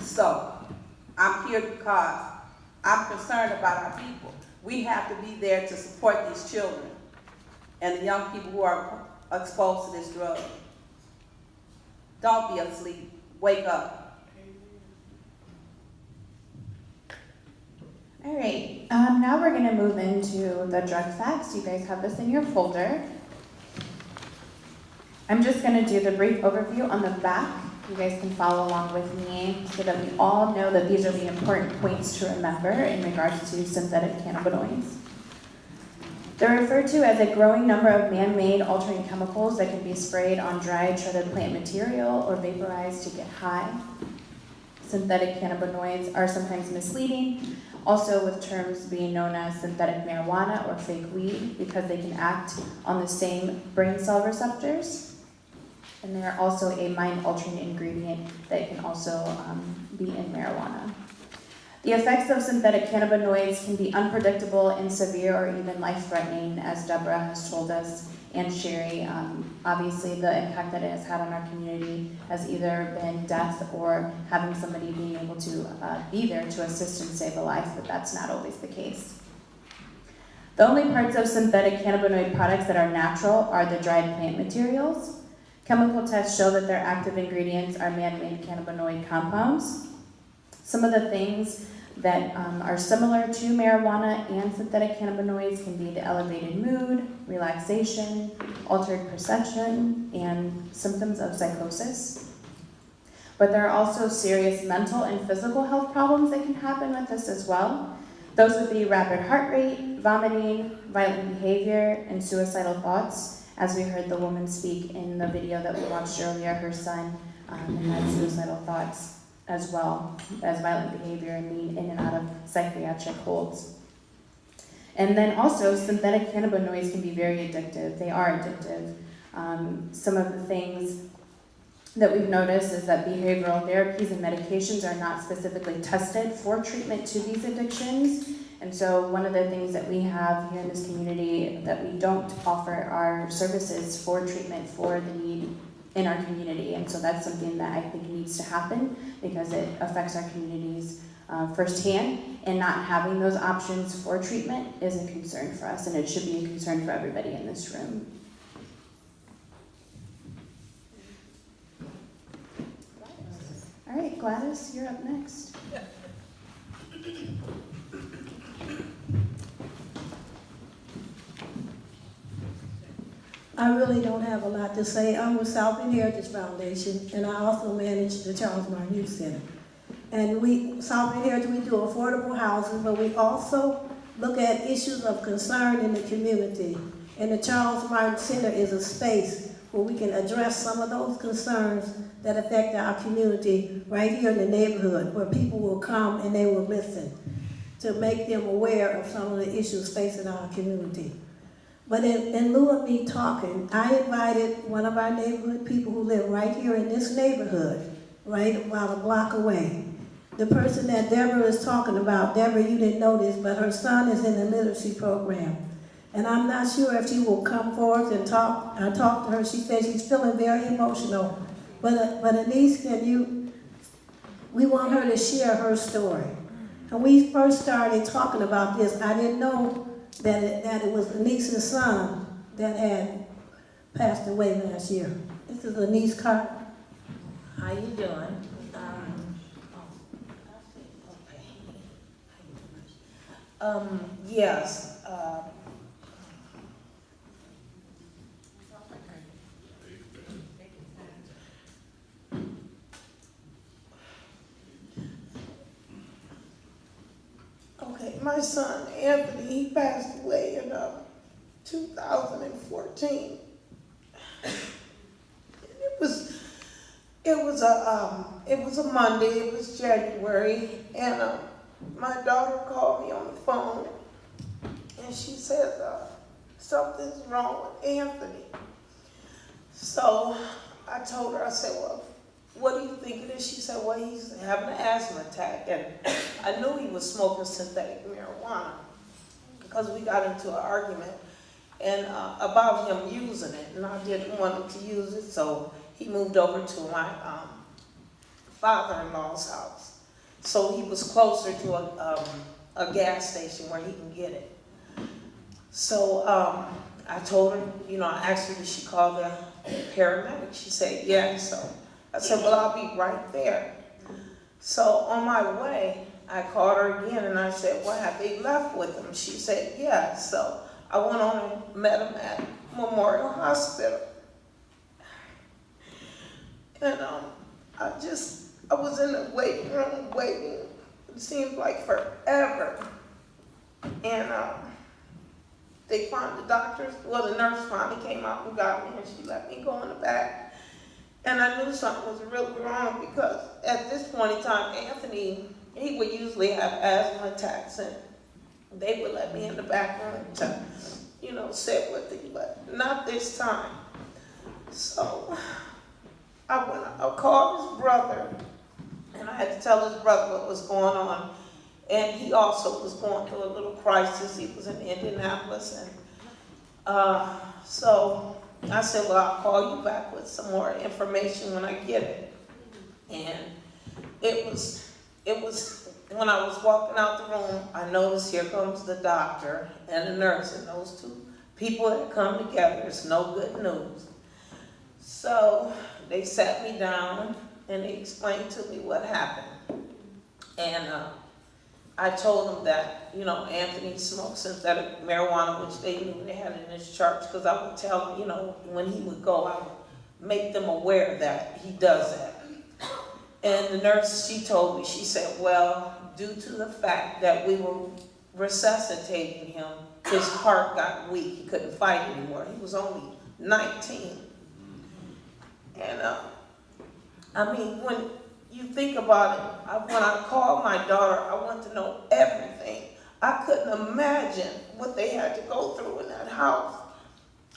So, I'm here because I'm concerned about our people. We have to be there to support these children and the young people who are exposed to this drug. Don't be asleep. Wake up. All right, now we're going to move into the drug facts. You guys have this in your folder. I'm just going to do the brief overview on the back. You guys can follow along with me so that we all know that these are the important points to remember in regards to synthetic cannabinoids. They're referred to as a growing number of man-made altering chemicals that can be sprayed on dried, shredded plant material or vaporized to get high. Synthetic cannabinoids are sometimes misleading, also with terms being known as synthetic marijuana or fake weed, because they can act on the same brain cell receptors. And they're also a mind-altering ingredient that can also be in marijuana. The effects of synthetic cannabinoids can be unpredictable and severe or even life-threatening, as Deborah has told us, and Sherry. Obviously, the impact that it has had on our community has either been death or having somebody being able to be there to assist and save a life, but that's not always the case. The only parts of synthetic cannabinoid products that are natural are the dried plant materials. Chemical tests show that their active ingredients are man-made cannabinoid compounds. Some of the things that are similar to marijuana and synthetic cannabinoids can be the elevated mood, relaxation, altered perception, and symptoms of psychosis. But there are also serious mental and physical health problems that can happen with this as well. Those would be rapid heart rate, vomiting, violent behavior, and suicidal thoughts. As we heard the woman speak in the video that we watched earlier, her son had suicidal thoughts as well as violent behavior and being in and out of psychiatric holds. And then also, synthetic cannabinoids can be very addictive. They are addictive. Some of the things that we've noticed is that behavioral therapies and medications are not specifically tested for treatment to these addictions. And so one of the things that we have here in this community that we don't offer are services for treatment for the need in our community. And so that's something that I think needs to happen because it affects our communities firsthand, and not having those options for treatment is a concern for us, and it should be a concern for everybody in this room. All right, Gladys, you're up next. I really don't have a lot to say. I'm with South Bend Heritage Foundation, and I also manage the Charles Martin Youth Center. And South Bend Heritage, we do affordable housing, but we also look at issues of concern in the community. And the Charles Martin Center is a space where we can address some of those concerns that affect our community right here in the neighborhood, where people will come and they will listen to make them aware of some of the issues facing our community. But in lieu of me talking, I invited one of our neighborhood people who live right here in this neighborhood, right about a block away. The person that Deborah is talking about, Deborah, you didn't know this, but her son is in the literacy program. And I'm not sure if she will come forward and talk. I talked to her, she said she's feeling very emotional. But Anise, we want her to share her story. And we first started talking about this, I didn't know that it was Anise's son that had passed away last year. This is Anise Carter. How you doing? Yes. Okay, my son Anthony, he passed away in 2014. It was a Monday. It was January, and my daughter called me on the phone, and she said something's wrong with Anthony. So I told her, I said, well, what do you think it is? She said, well, he's having an asthma attack. And I knew he was smoking synthetic marijuana because we got into an argument and about him using it. And I didn't want him to use it, so he moved over to my father-in-law's house. so he was closer to a gas station where he can get it. So I told her, you know, I asked her, did she call the paramedic? She said, yeah. So I said, well, I'll be right there. So on my way, I called her again and I said, well, have they left with him? She said, yeah. So I went on and met him at Memorial Hospital. And I was in the waiting room waiting. It seemed like forever. And they found the doctors, well, the nurse finally came out and got me and she let me go in the back. And I knew something was really wrong because at this point in time, Anthony, he would usually have asthma attacks and they would let me in the back room to, you know, sit with him, but not this time. So I called his brother and I had to tell his brother what was going on. And he also was going through a little crisis. He was in Indianapolis. And so I said, well, I'll call you back with some more information when I get it. And it was when I was walking out the room, I noticed here comes the doctor and the nurse, and those two people that come together, it's no good news. So they sat me down and they explained to me what happened. And I told them that, you know, Anthony smoked synthetic marijuana, which they knew they had in his church, because I would tell them, you know, when he would go, I would make them aware that he does that. And the nurse, she told me, she said, well, due to the fact that we were resuscitating him, his heart got weak. He couldn't fight anymore. He was only 19. And I mean, when you think about it, when I called my daughter, I wanted to know everything. I couldn't imagine what they had to go through in that house.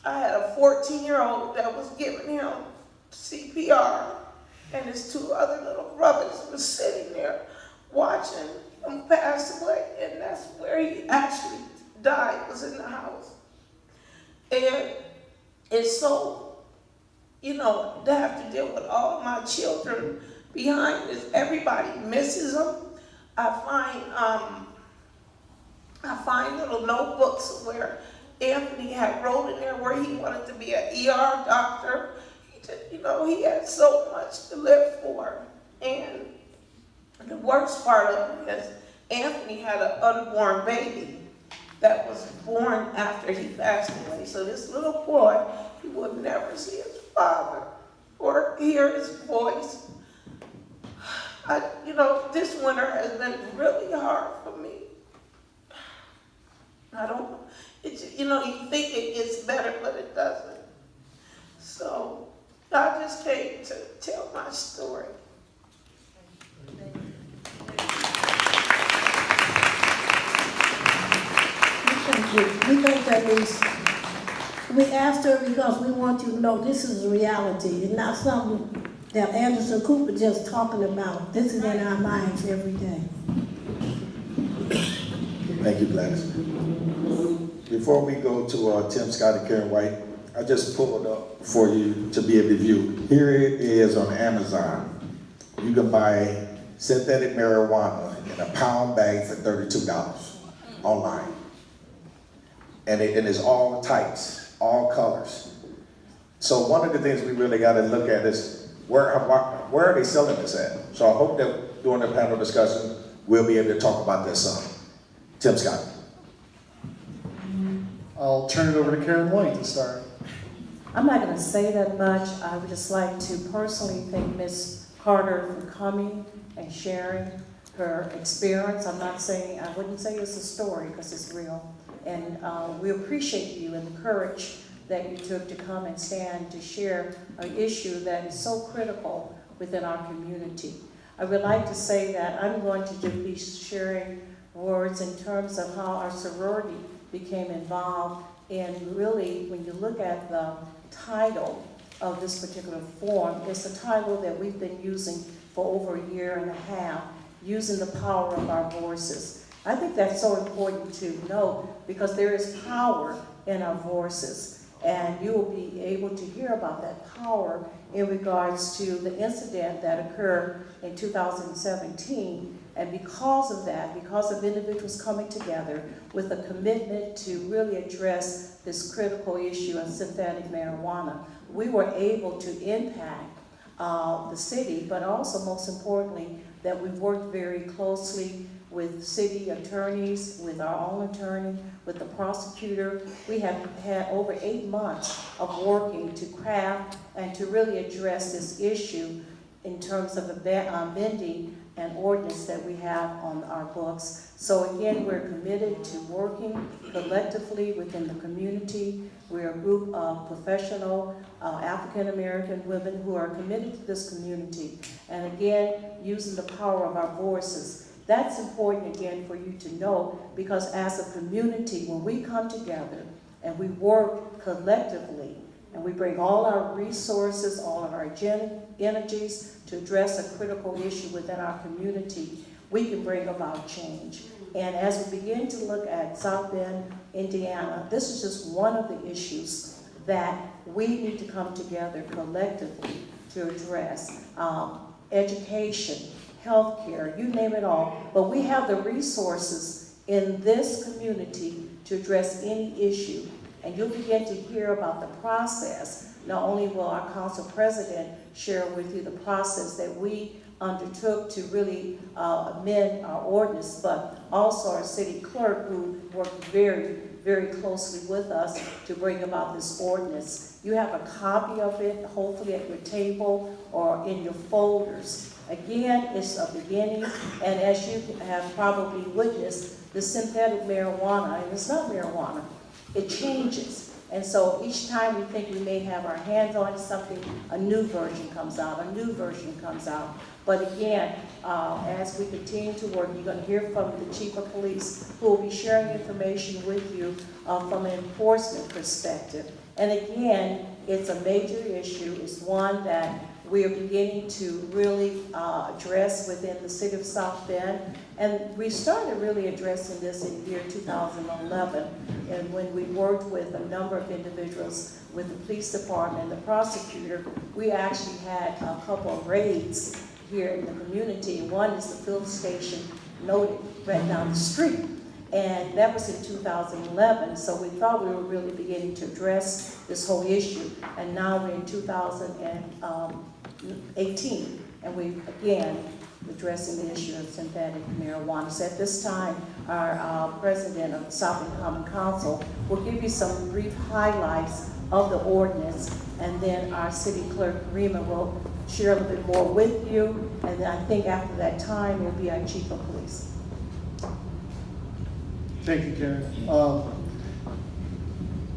I had a 14-year-old that was giving him CPR, and his two other little brothers were sitting there watching him pass away, and that's where he actually died, was in the house. And it's so, you know, to have to deal with all my children behind this. Everybody misses them. I find little notebooks where Anthony had wrote in there where he wanted to be an ER doctor. You know, he had so much to live for. And the worst part of it is Anthony had an unborn baby that was born after he passed away. So this little boy, he would never see his father or hear his voice. You know, this winter has been really hard for me. I don't, it's, you know, you think it gets better, but it doesn't. So I just came to tell my story. Thank you. We think that we asked her because we want you to know this is a reality. It's not something that Anderson Cooper just talking about. This is in our lives every day. Thank you, Gladys. Before we go to Tim Scott and Karen White, I just pulled up for you to be able to view. Here it is on Amazon. You can buy synthetic marijuana in a pound bag for $32 online. And it's all types, all colors. So one of the things we really got to look at is where are they selling this at? So I hope that during the panel discussion, we'll be able to talk about this some. Tim Scott. I'll turn it over to Karen White to start. I'm not going to say that much. I would just like to personally thank Ms. Carter for coming and sharing her experience. I wouldn't say it's a story because it's real. And we appreciate you and the courage that you took to come and stand to share an issue that is so critical within our community. I would like to say that I'm going to be sharing words in terms of how our sorority became involved in really, when you look at the title of this particular forum, it's a title that we've been using for over a year and a half, using the power of our voices. I think that's so important to know because there is power in our voices. And you will be able to hear about that power in regards to the incident that occurred in 2017. And because of that, because of individuals coming together with a commitment to really address this critical issue of synthetic marijuana, we were able to impact the city, but also most importantly, that we've worked very closely with city attorneys, with our own attorney, with the prosecutor. We have had over 8 months of working to craft and to really address this issue in terms of amending an ordinance that we have on our books. So again, we're committed to working collectively within the community. We're a group of professional African-American women who are committed to this community. And again, using the power of our voices. That's important again for you to know, because as a community, when we come together and we work collectively and we bring all our resources, all of our energies to address a critical issue within our community, we can bring about change. And as we begin to look at South Bend, Indiana, this is just one of the issues that we need to come together collectively to address. Education, healthcare, you name it all. But we have the resources in this community to address any issue. And you'll begin to hear about the process. Not only will our council president share with you the process that we undertook to really amend our ordinance, but also our city clerk, who worked very, very closely with us to bring about this ordinance. You have a copy of it, hopefully at your table or in your folders. Again, it's a beginning, and as you have probably witnessed, the synthetic marijuana, and it's not marijuana, it changes. And so each time we think we may have our hands on something, a new version comes out, a new version comes out. But again, as we continue to work, you're going to hear from the chief of police, who will be sharing information with you from an enforcement perspective. And again, it's a major issue. It's one that we are beginning to really address within the city of South Bend. And we started really addressing this in the year 2011, and when we worked with a number of individuals with the police department and the prosecutor, we actually had a couple of raids here in the community. One is the field station noted right down the street. And that was in 2011, so we thought we were really beginning to address this whole issue. And now we're in 2018, and we're again addressing the issue of synthetic marijuana. So at this time, our president of the South Bend Common Council will give you some brief highlights of the ordinance, and then our city clerk, Rima, will share a little bit more with you, and then I think after that time, it will be our chief of police. Thank you, Karen.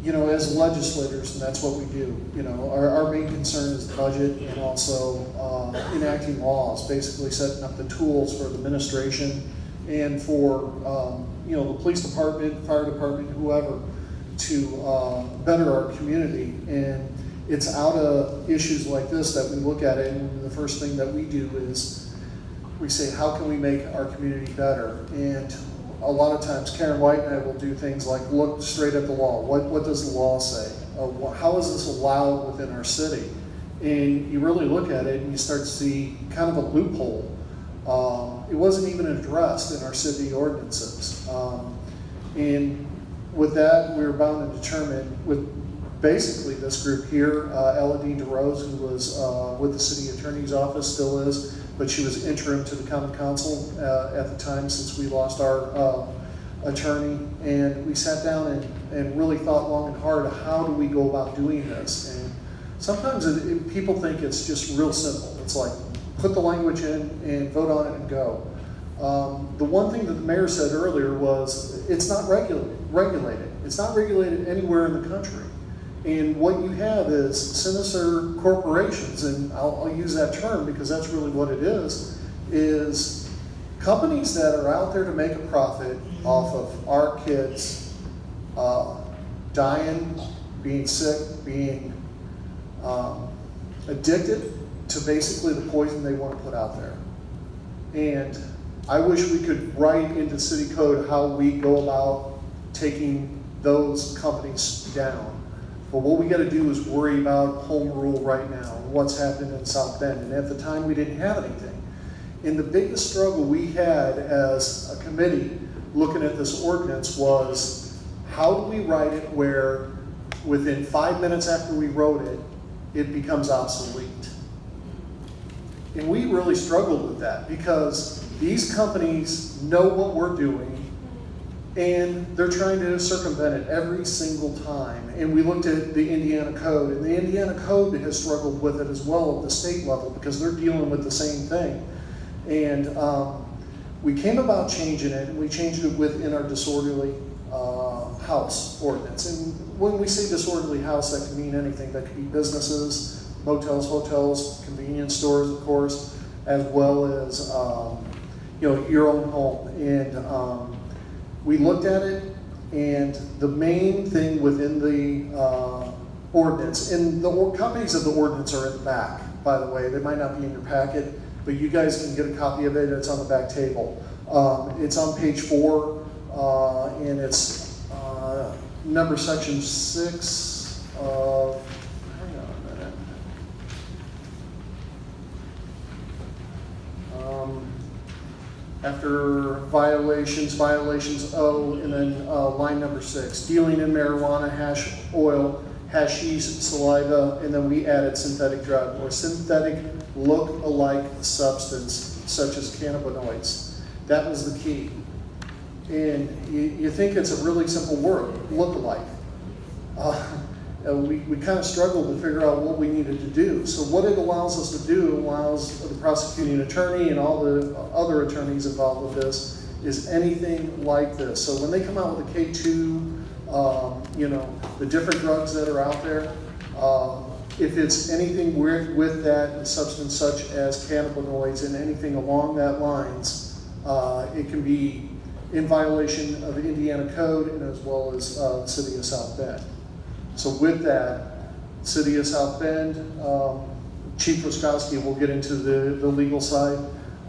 You know, as legislators, and that's what we do, you know, our main concern is the budget and also enacting laws, basically setting up the tools for the administration and for, you know, the police department, fire department, whoever, to better our community. And it's out of issues like this that we look at it, and the first thing that we do is we say, how can we make our community better? And a lot of times Karen White and I will do things like look straight at the law. What does the law say? How is this allowed within our city? And you really look at it and you start to see kind of a loophole. It wasn't even addressed in our city ordinances. And with that, we were bound and determined with basically this group here, Eladine DeRose, who was with the city attorney's office, still is, but she was interim to the common council at the time since we lost our attorney. And we sat down and really thought long and hard, how do we go about doing this? And sometimes people think it's just real simple. It's like, put the language in and vote on it and go. The one thing that the mayor said earlier was, it's not regulated. It's not regulated anywhere in the country. And what you have is sinister corporations, and I'll use that term because that's really what it is companies that are out there to make a profit off of our kids dying, being sick, being addicted to basically the poison they want to put out there. And I wish we could write into city code how we go about taking those companies down. But what we gotta do is worry about home rule right now, what's happening in South Bend. And at the time, we didn't have anything. And the biggest struggle we had as a committee looking at this ordinance was, how do we write it where within 5 minutes after we wrote it, it becomes obsolete? And we really struggled with that because these companies know what we're doing and they're trying to circumvent it every single time. And we looked at the Indiana code, and the Indiana code has struggled with it as well at the state level because they're dealing with the same thing. And we came about changing it, and we changed it within our disorderly house ordinance. And when we say disorderly house, that can mean anything. That could be businesses, motels, hotels, convenience stores, of course, as well as your own home. And we looked at it, and the main thing within the ordinance, and the copies of the ordinance are in the back, by the way. They might not be in your packet, but you guys can get a copy of it. It's on the back table. It's on page 4, and it's number section 6 of, hang on a minute. After violations O, and then line number 6, dealing in marijuana, hash oil, hashish, saliva, and then we added synthetic drug or synthetic look-alike substance such as cannabinoids. That was the key. And you think it's a really simple word, look-alike. We kind of struggled to figure out what we needed to do. So what it allows us to do, allows the prosecuting attorney and all the other attorneys involved with this, is anything like this. So when they come out with a K2, the different drugs that are out there, if it's anything weird with that substance such as cannabinoids and anything along that lines, it can be in violation of the Indiana code and as well as the City of South Bend. So with that, City of South Bend, Chief Ruskowski will get into the legal side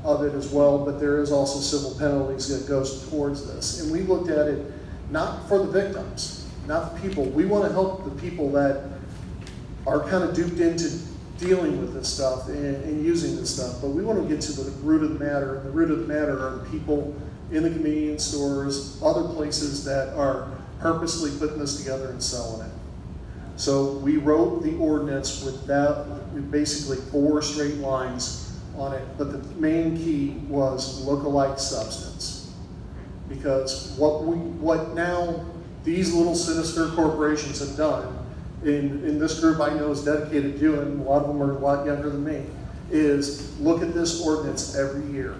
of it as well, but there is also civil penalties that goes towards this. And we looked at it not for the victims, not the people. We want to help the people that are kind of duped into dealing with this stuff and using this stuff, but we want to get to the root of the matter, and the root of the matter are the people in the convenience stores, other places that are purposely putting this together and selling it. So we wrote the ordinance with that, basically 4 straight lines on it, but the main key was look-alike substance. Because what now these little sinister corporations have done, in this group I know is dedicated to doing, a lot of them are a lot younger than me, is look at this ordinance every year.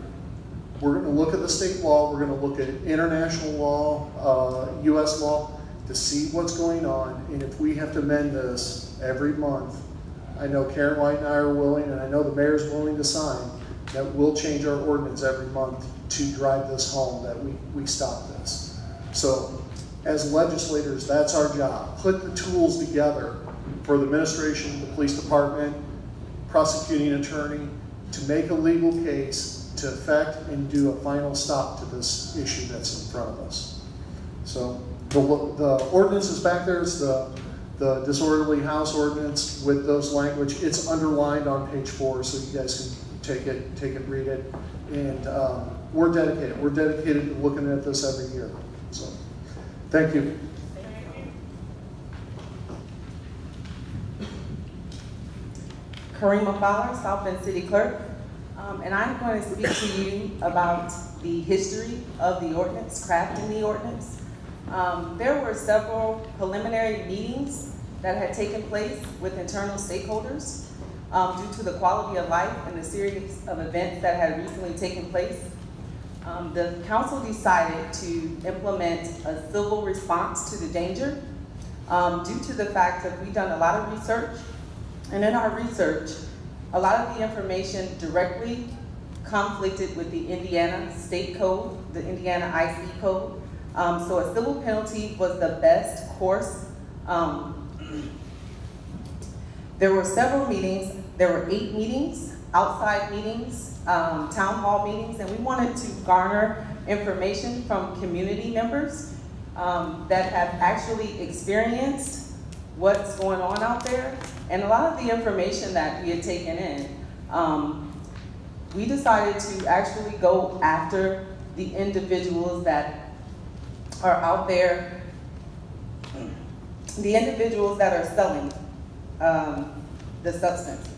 We're going to look at the state law, we're going to look at international law, US law, to see what's going on, and if we have to amend this every month, I know Karen White and I are willing, and I know the mayor's willing to sign, that we'll change our ordinance every month to drive this home, that we stop this. So, as legislators, that's our job. Put the tools together for the administration, the police department, prosecuting attorney, to make a legal case to effect and do a final stop to this issue that's in front of us. So, the ordinance is back there. It's the disorderly house ordinance with those language. It's underlined on page 4, so you guys can take it, read it. And we're dedicated. We're dedicated to looking at this every year. So, thank you. Karima Fowler, South Bend City Clerk. And I'm going to speak to you about the history of the ordinance, crafting the ordinance. There were several preliminary meetings that had taken place with internal stakeholders due to the quality of life and the series of events that had recently taken place. The council decided to implement a civil response to the danger due to the fact that we've done a lot of research, and in our research, a lot of the information directly conflicted with the Indiana State Code, the Indiana IC Code. So a civil penalty was the best course. There were several meetings. There were 8 meetings, outside meetings, town hall meetings, and we wanted to garner information from community members that have actually experienced what's going on out there. And a lot of the information that we had taken in, we decided to actually go after the individuals that are out there, the individuals that are selling the substances.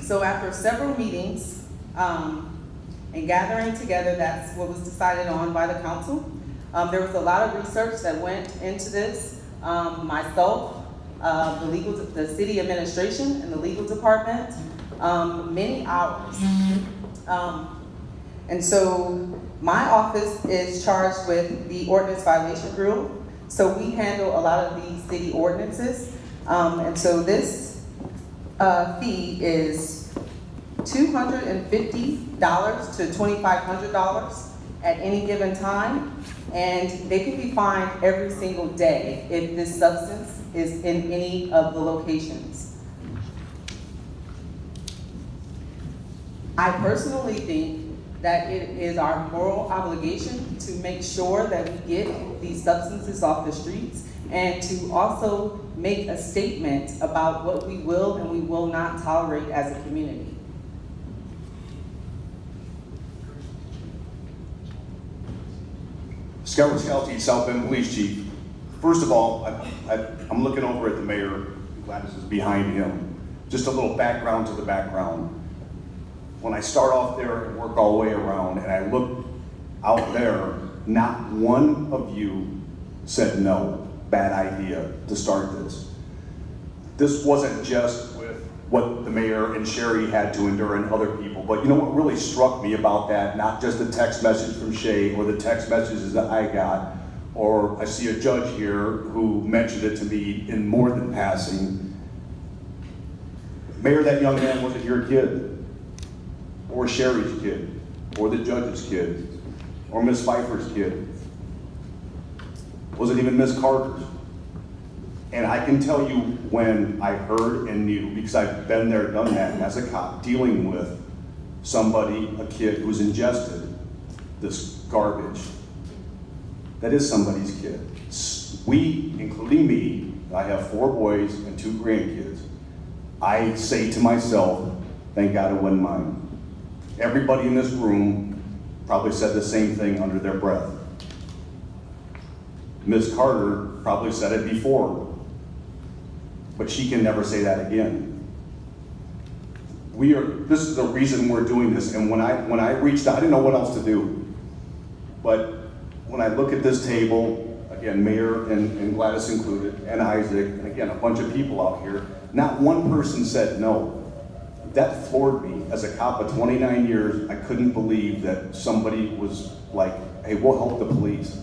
So after several meetings and gathering together, that's what was decided on by the council. There was a lot of research that went into this. Myself, the city administration and the legal department, many hours. And so my office is charged with the ordinance violation bureau. So we handle a lot of these city ordinances. And so this fee is $250 to $2,500 at any given time. And they can be fined every single day if this substance is in any of the locations. I personally think that it is our moral obligation to make sure that we get these substances off the streets and to also make a statement about what we will and we will not tolerate as a community. Scott Wiskowski, South Bend Police Chief. First of all, I'm looking over at the mayor. Gladys is behind him. Just a little background to the background. When I start off there and work all the way around and I look out there, not one of you said no, bad idea to start this. This wasn't just with what the mayor and Sherry had to endure and other people, but you know what really struck me about that, not just the text message from Shay or the text messages that I got, or I see a judge here who mentioned it to me in more than passing. Mayor, that young man wasn't your kid, or Sherry's kid, or the judge's kid, or Miss Pfeiffer's kid. Wasn't even Miss Carter's. And I can tell you when I heard and knew, because I've been there, done that, as a cop, dealing with somebody, a kid who's ingested this garbage. That is somebody's kid. We, including me, I have 4 boys and 2 grandkids. I say to myself, thank God it wasn't mine. Everybody in this room probably said the same thing under their breath. Miss Carter probably said it before, but she can never say that again. This is the reason we're doing this, and when I reached out, I didn't know what else to do. But when I look at this table, again, Mayor and Gladys included, and Isaac, and again, a bunch of people out here, not one person said no. That floored me. As a cop of 29 years, I couldn't believe that somebody was like, hey, we'll help the police.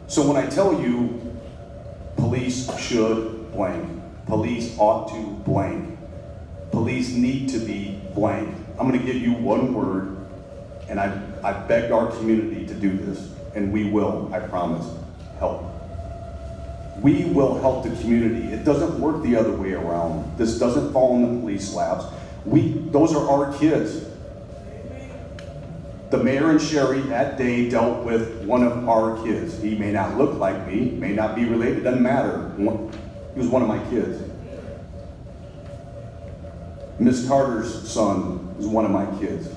So when I tell you, police should blank, police ought to blank, police need to be blank, I'm gonna give you one word, and I begged our community to do this, and we will, I promise, help. We will help the community. It doesn't work the other way around. This doesn't fall in the police laps. Those are our kids. The mayor and Sherry that day dealt with one of our kids. He may not look like me, may not be related, doesn't matter. He was one of my kids. Miss Carter's son is one of my kids.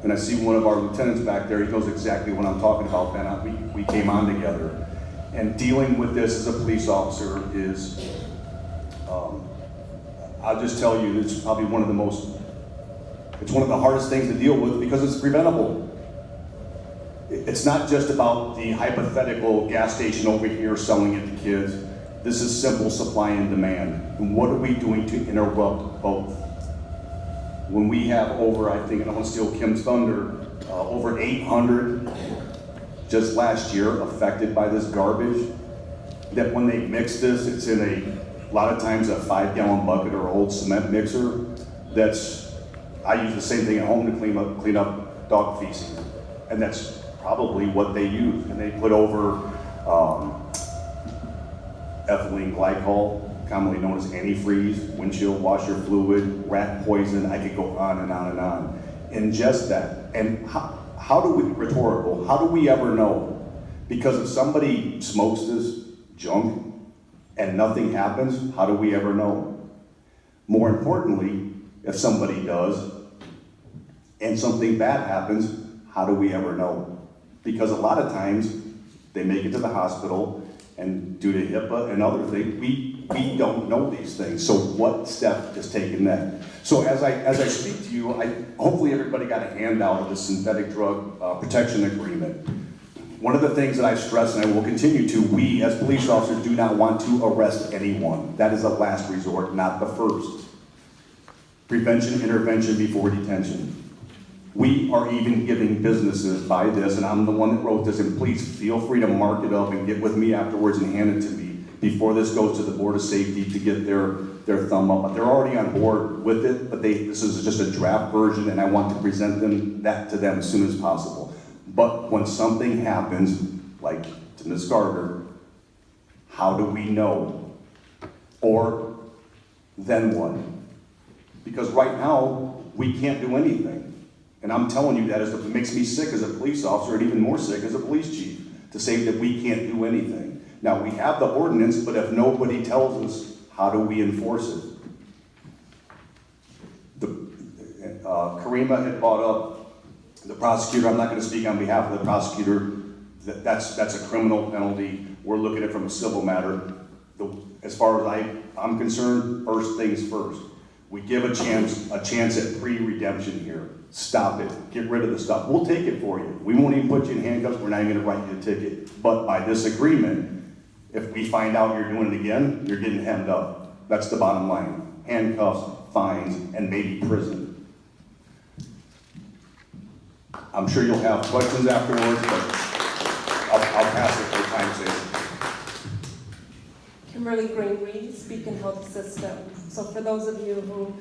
And I see one of our lieutenants back there, he knows exactly what I'm talking about, Ben. We came on together. And dealing with this as a police officer is, I'll just tell you, it's probably one of the hardest things to deal with because it's preventable. It's not just about the hypothetical gas station over here selling it to kids. This is simple supply and demand. And what are we doing to interrupt both? When we have over, I think, and I don't want to steal Kim's thunder, over 800 just last year affected by this garbage, that when they mix this, it's in a lot of times a 5-gallon bucket or old cement mixer. I use the same thing at home to clean up dog feces. And that's probably what they use. And they put over ethylene glycol, commonly known as antifreeze, windshield washer fluid, rat poison. I could go on and on and on. Ingest that. And how do we ever know? Because if somebody smokes this junk, and nothing happens, how do we ever know? More importantly, if somebody does, and something bad happens, how do we ever know? Because a lot of times, they make it to the hospital, and due to HIPAA and other things, we don't know these things. So what step is taken then? So as I speak to you, hopefully everybody got a handout of the synthetic drug protection agreement. One of the things that I stress, and I will continue to, we as police officers do not want to arrest anyone. That is a last resort, not the first. Prevention, intervention before detention. We are even giving businesses by this, and I'm the one that wrote this, and please feel free to mark it up and get with me afterwards and hand it to me before this goes to the Board of Safety to get their thumb up. They're already on board with it, but this is just a draft version, and I want to present that to them as soon as possible. But when something happens, like to Ms. Gardner, how do we know? Or then what? Because right now, we can't do anything. And I'm telling you that it makes me sick as a police officer and even more sick as a police chief to say that we can't do anything. Now, we have the ordinance, but if nobody tells us, how do we enforce it? Karima had brought up the prosecutor. I'm not going to speak on behalf of the prosecutor. That's a criminal penalty. We're looking at it from a civil matter. As far as I'm concerned, first things first. We give a chance at pre-redemption here. Stop it. Get rid of the stuff. We'll take it for you. We won't even put you in handcuffs. We're not even going to write you a ticket. But by this agreement, if we find out you're doing it again, you're getting hemmed up. That's the bottom line. Handcuffs, fines, and maybe prison. I'm sure you'll have questions afterwards, but I'll pass it for time's sake. Kimberly Green Reed, Beacon Health System. So for those of you who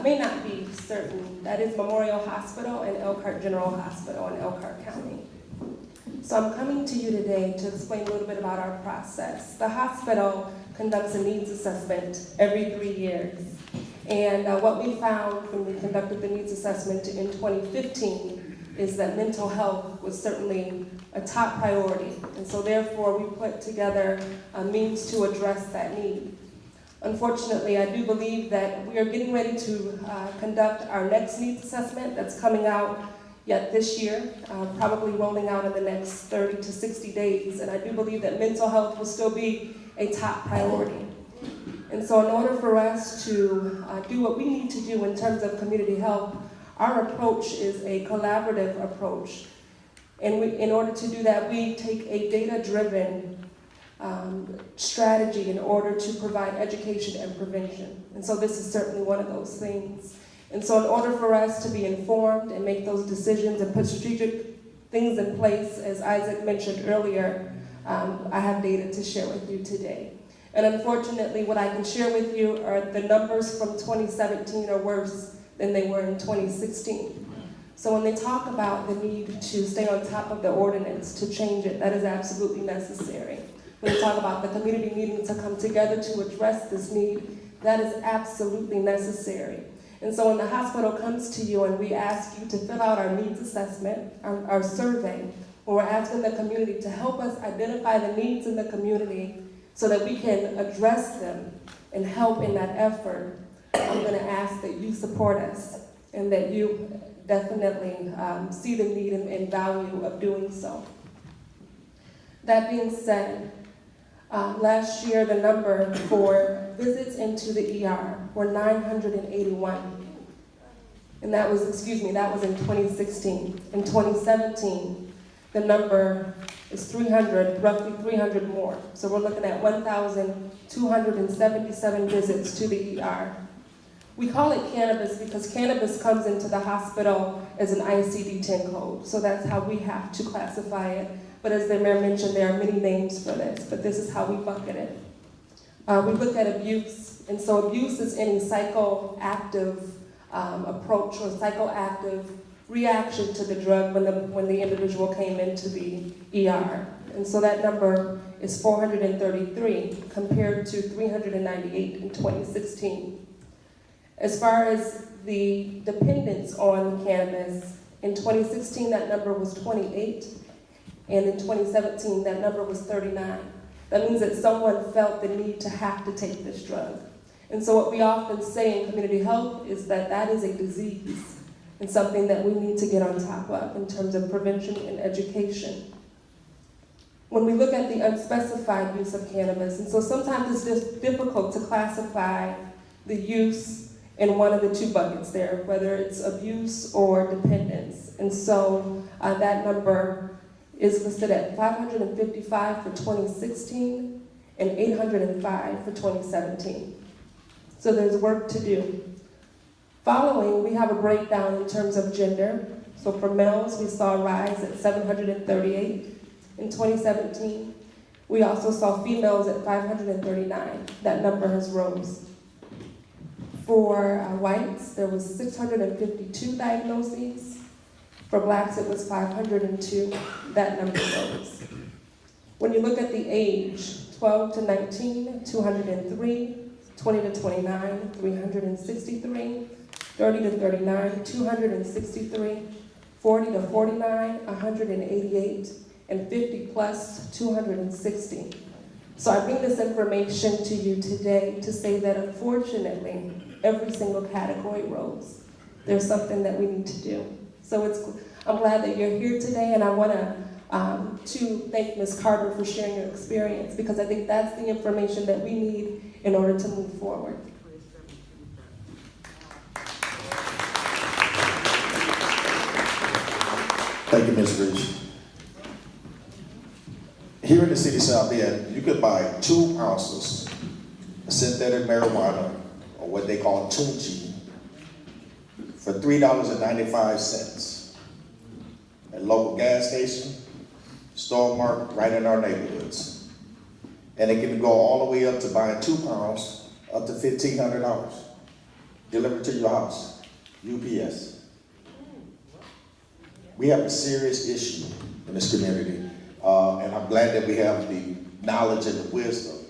may not be certain, that is Memorial Hospital and Elkhart General Hospital in Elkhart County. So I'm coming to you today to explain a little bit about our process. The hospital conducts a needs assessment every 3 years. And what we found when we conducted the needs assessment in 2015 is that mental health was certainly a top priority. And so therefore we put together a means to address that need. Unfortunately, I do believe that we are getting ready to conduct our next needs assessment that's coming out yet this year, probably rolling out in the next 30 to 60 days. And I do believe that mental health will still be a top priority. And so in order for us to do what we need to do in terms of community health, our approach is a collaborative approach. And in order to do that, we take a data-driven strategy in order to provide education and prevention. And so this is certainly one of those things. And so in order for us to be informed and make those decisions and put strategic things in place, as Isaac mentioned earlier, I have data to share with you today. And unfortunately, what I can share with you are the numbers from 2017 are worse than they were in 2016. So when they talk about the need to stay on top of the ordinance, to change it, that is absolutely necessary. When they talk about the community needing to come together to address this need, that is absolutely necessary. And so when the hospital comes to you and we ask you to fill out our needs assessment, our survey, where we're asking the community to help us identify the needs in the community so that we can address them and help in that effort, I'm going to ask that you support us and that you definitely see the need and value of doing so. That being said, last year the number for visits into the ER were 981. And that was in 2016. In 2017, the number is 300, roughly 300 more. So we're looking at 1,277 visits to the ER. We call it cannabis because cannabis comes into the hospital as an ICD-10 code. So that's how we have to classify it. But as the mayor mentioned, there are many names for this, but this is how we bucket it. We look at abuse, and so abuse is any psychoactive approach or psychoactive reaction to the drug when the individual came into the ER. And so that number is 433 compared to 398 in 2016. As far as the dependence on cannabis, in 2016 that number was 28, and in 2017 that number was 39. That means that someone felt the need to have to take this drug. And so what we often say in community health is that that is a disease and something that we need to get on top of in terms of prevention and education. When we look at the unspecified use of cannabis, and so sometimes it's just difficult to classify the use in one of the two buckets there, whether it's abuse or dependence. And so that number is listed at 555 for 2016 and 805 for 2017. So there's work to do. Following, we have a breakdown in terms of gender. So for males, we saw a rise at 738 in 2017. We also saw females at 539. That number has rose. For whites, there was 652 diagnoses. For blacks, it was 502. That number rose. When you look at the age, 12 to 19, 203, 20 to 29, 363, 30 to 39, 263, 40 to 49, 188, and 50 plus, 260. So I bring this information to you today to say that unfortunately, every single category rose. There's something that we need to do. So I'm glad that you're here today, and I want to thank Ms. Carter for sharing your experience, because I think that's the information that we need in order to move forward. Thank you, Ms. Rich. Here in the city of South Bend, you could buy 2 ounces of synthetic marijuana, or what they call tooch, for $3.95 at a local gas station, store market, right in our neighborhoods. And it can go all the way up to buying 2 pounds, up to $1,500, delivered to your house, UPS. We have a serious issue in this community, and I'm glad that we have the knowledge and the wisdom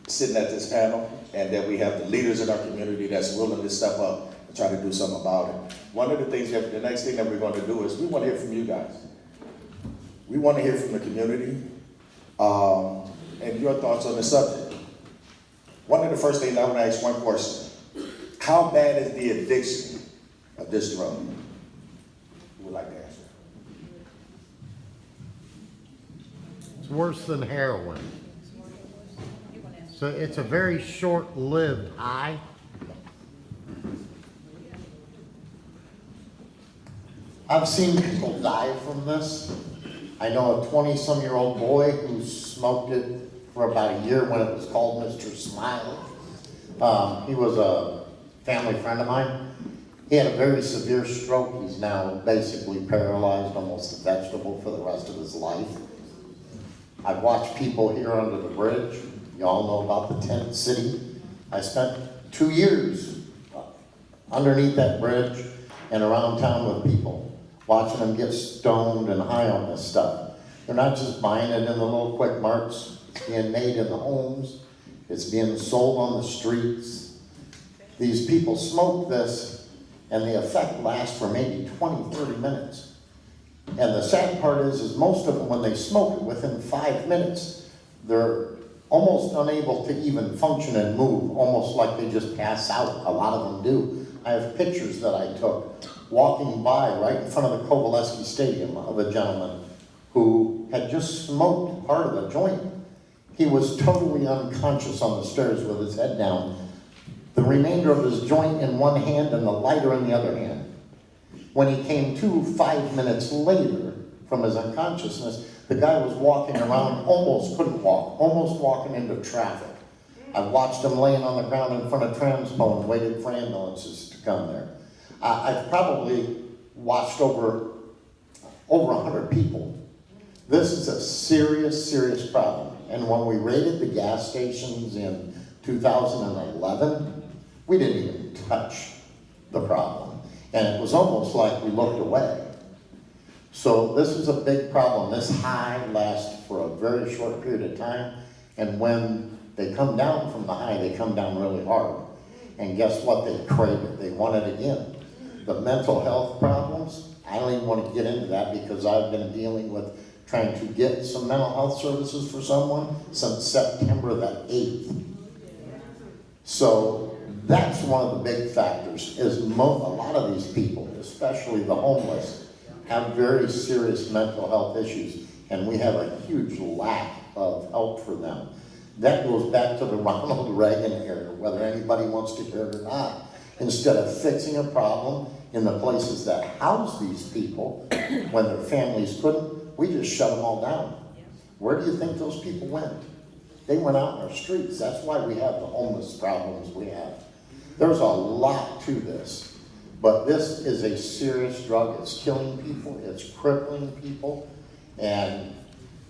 sitting at this panel, and that we have the leaders in our community that's willing to step up and try to do something about it. One of the things that, the next thing that we're going to do is we want to hear from you guys. We want to hear from the community and your thoughts on the subject. One of the first things I want to ask one question: how bad is the addiction of this drug? Who would like to answer? It's worse than heroin. So it's a very short-lived high. I've seen people die from this. I know a 20-some-year-old boy who smoked it for about a year when it was called Mr. Smiley. He was a family friend of mine. He had a very severe stroke. He's now basically paralyzed, almost a vegetable for the rest of his life. I've watched people here under the bridge. You all know about the tent city. I spent 2 years underneath that bridge and around town with people, watching them get stoned and high on this stuff. They're not just buying it in the little quick marts, it's being made in the homes, it's being sold on the streets. These people smoke this, and the effect lasts for maybe 20, 30 minutes. And the sad part is most of them, when they smoke it, within 5 minutes, they're almost unable to even function and move, almost like they just pass out. A lot of them do. I have pictures that I took walking by right in front of the Kovalevsky Stadium of a gentleman who had just smoked part of a joint. He was totally unconscious on the stairs with his head down, the remainder of his joint in one hand and the lighter in the other hand. When he came to 5 minutes later from his unconsciousness, the guy was walking around, almost couldn't walk, almost walking into traffic. I watched him laying on the ground in front of Transpo and waited for ambulances to come there. I've probably watched over 100 people. This is a serious, serious problem. And when we raided the gas stations in 2011, we didn't even touch the problem. And it was almost like we looked away. So this is a big problem. This high lasts for a very short period of time. And when they come down from the high, they come down really hard. And guess what? They crave it. They want it again. The mental health problems, I don't even want to get into that because I've been dealing with trying to get some mental health services for someone since September the 8th. So that's one of the big factors, is a lot of these people, especially the homeless, have very serious mental health issues, and we have a huge lack of help for them. That goes back to the Ronald Reagan era, whether anybody wants to hear it or not. Instead of fixing a problem in the places that house these people, when their families couldn't, we just shut them all down. Where do you think those people went? They went out in our streets. That's why we have the homeless problems we have. There's a lot to this, but this is a serious drug. It's killing people, it's crippling people, and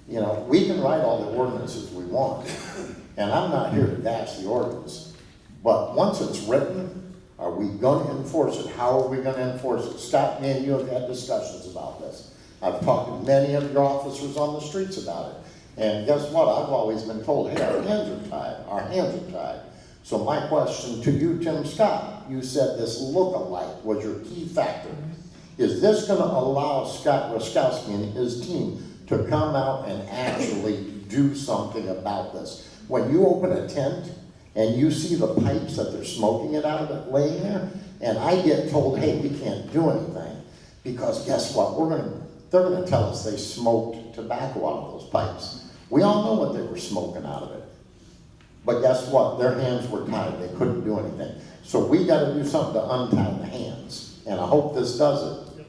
you know, we can write all the ordinances we want, and I'm not here to bash the ordinance, but once it's written, are we going to enforce it? How are we going to enforce it? Scott, me and you have had discussions about this. I've talked to many of your officers on the streets about it. And guess what? I've always been told, hey, our hands are tied. Our hands are tied. So my question to you, Tim Scott, you said this look-alike was your key factor. Is this going to allow Scott Ruskowski and his team to come out and actually do something about this? When you open a tent and you see the pipes that they're smoking it out of it laying there, and I get told, hey, we can't do anything, because guess what? They're gonna tell us they smoked tobacco out of those pipes. We all know what they were smoking out of it. But guess what? Their hands were tied. They couldn't do anything. So we gotta do something to untie the hands. And I hope this does it.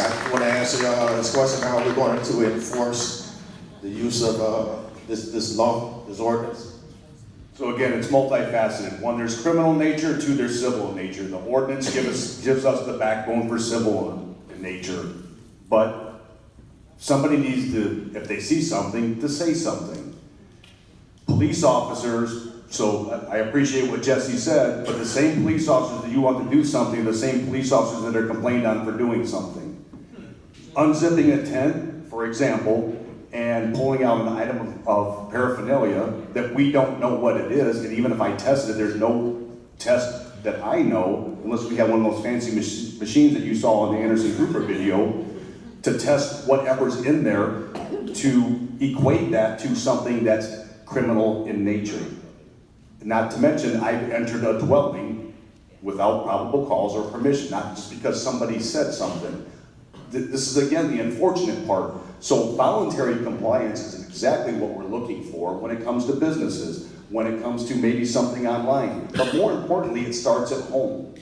I want to answer this question, how we're going to enforce the use of this law, this ordinance. So again, it's multifaceted. One, there's criminal nature. Two, there's civil nature. The ordinance gives us the backbone for civil nature. But somebody needs to, if they see something, to say something. Police officers, so I appreciate what Jesse said, but the same police officers that you want to do something are the same police officers that are complained on for doing something. Unzipping a tent, for example, and pulling out an item of paraphernalia that we don't know what it is, and even if I tested it, there's no test that I know, unless we have one of those fancy machines that you saw in the Anderson Cooper video, to test whatever's in there to equate that to something that's criminal in nature. Not to mention, I've entered a dwelling without probable cause or permission, not just because somebody said something. This is, again, the unfortunate part. So voluntary compliance is exactly what we're looking for when it comes to businesses, when it comes to maybe something online. But more importantly, it starts at home.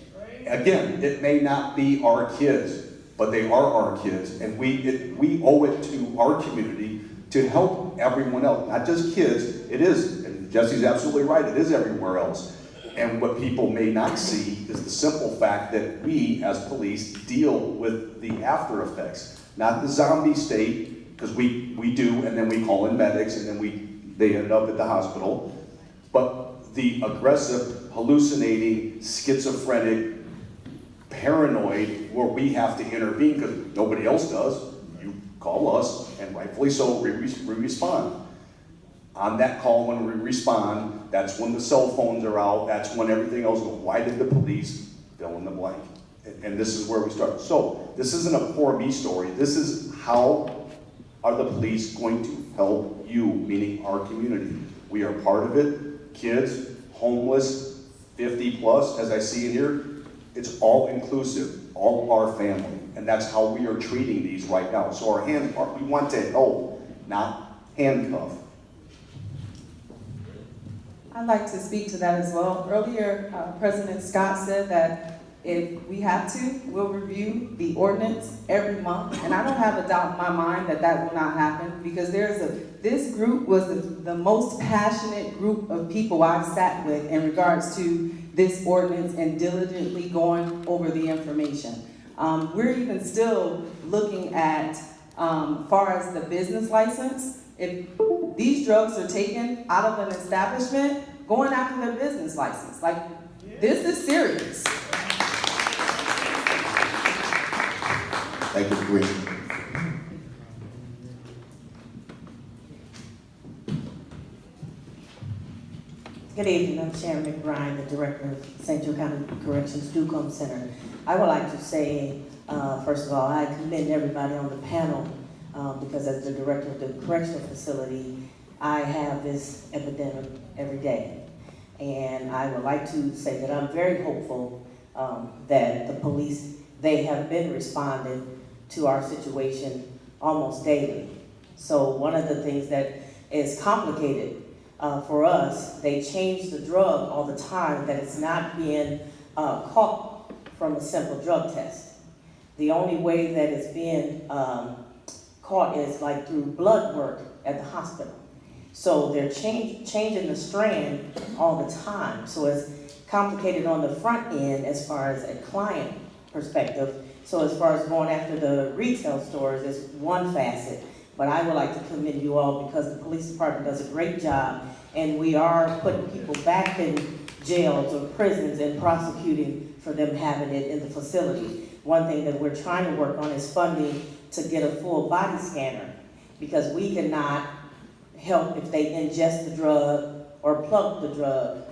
Again, it may not be our kids, but they are our kids. And we owe it to our community to help everyone else, not just kids. It is, and Jesse's absolutely right, it is everywhere else. And what people may not see is the simple fact that we, as police, deal with the after effects. Not the zombie state, because we do, and then we call in medics, and then they end up at the hospital. But the aggressive, hallucinating, schizophrenic, paranoid, where we have to intervene because nobody else does. You call us, and rightfully so, we respond. On that call, when we respond, that's when the cell phones are out, that's when everything else goes. Why did the police fill in the blank? And this is where we start. So, this isn't a poor me story. This is how are the police going to help you, meaning our community. We are part of it. Kids, homeless, 50 plus, as I see it here. It's all inclusive, all our family. And that's how we are treating these right now. So our hands are, we want to help, not handcuff. I'd like to speak to that as well. Earlier, President Scott said that if we have to, we'll review the ordinance every month. And I don't have a doubt in my mind that that will not happen, because this group was the most passionate group of people I've sat with in regards to this ordinance and diligently going over the information. We're even still looking at, far as the business license, if these drugs are taken out of an establishment, going after their business license. Like, this is serious. Thank you, Green. Good evening, I'm Sharon McBride, the Director of St. Joe County Corrections Ducombe Center. I would like to say, first of all, I commend everybody on the panel because as the Director of the Correctional Facility, I have this epidemic every day. And I would like to say that I'm very hopeful that the police, they have been responding to our situation almost daily. So one of the things that is complicated for us, they change the drug all the time, that it's not being caught from a simple drug test. The only way that it's being caught is like through blood work at the hospital. So they're changing the strand all the time. So it's complicated on the front end as far as a client perspective. So as far as going after the retail stores is one facet. But I would like to commend you all because the police department does a great job and we are putting people back in jails or prisons and prosecuting for them having it in the facility. One thing that we're trying to work on is funding to get a full body scanner because we cannot help if they ingest the drug or plug the drug.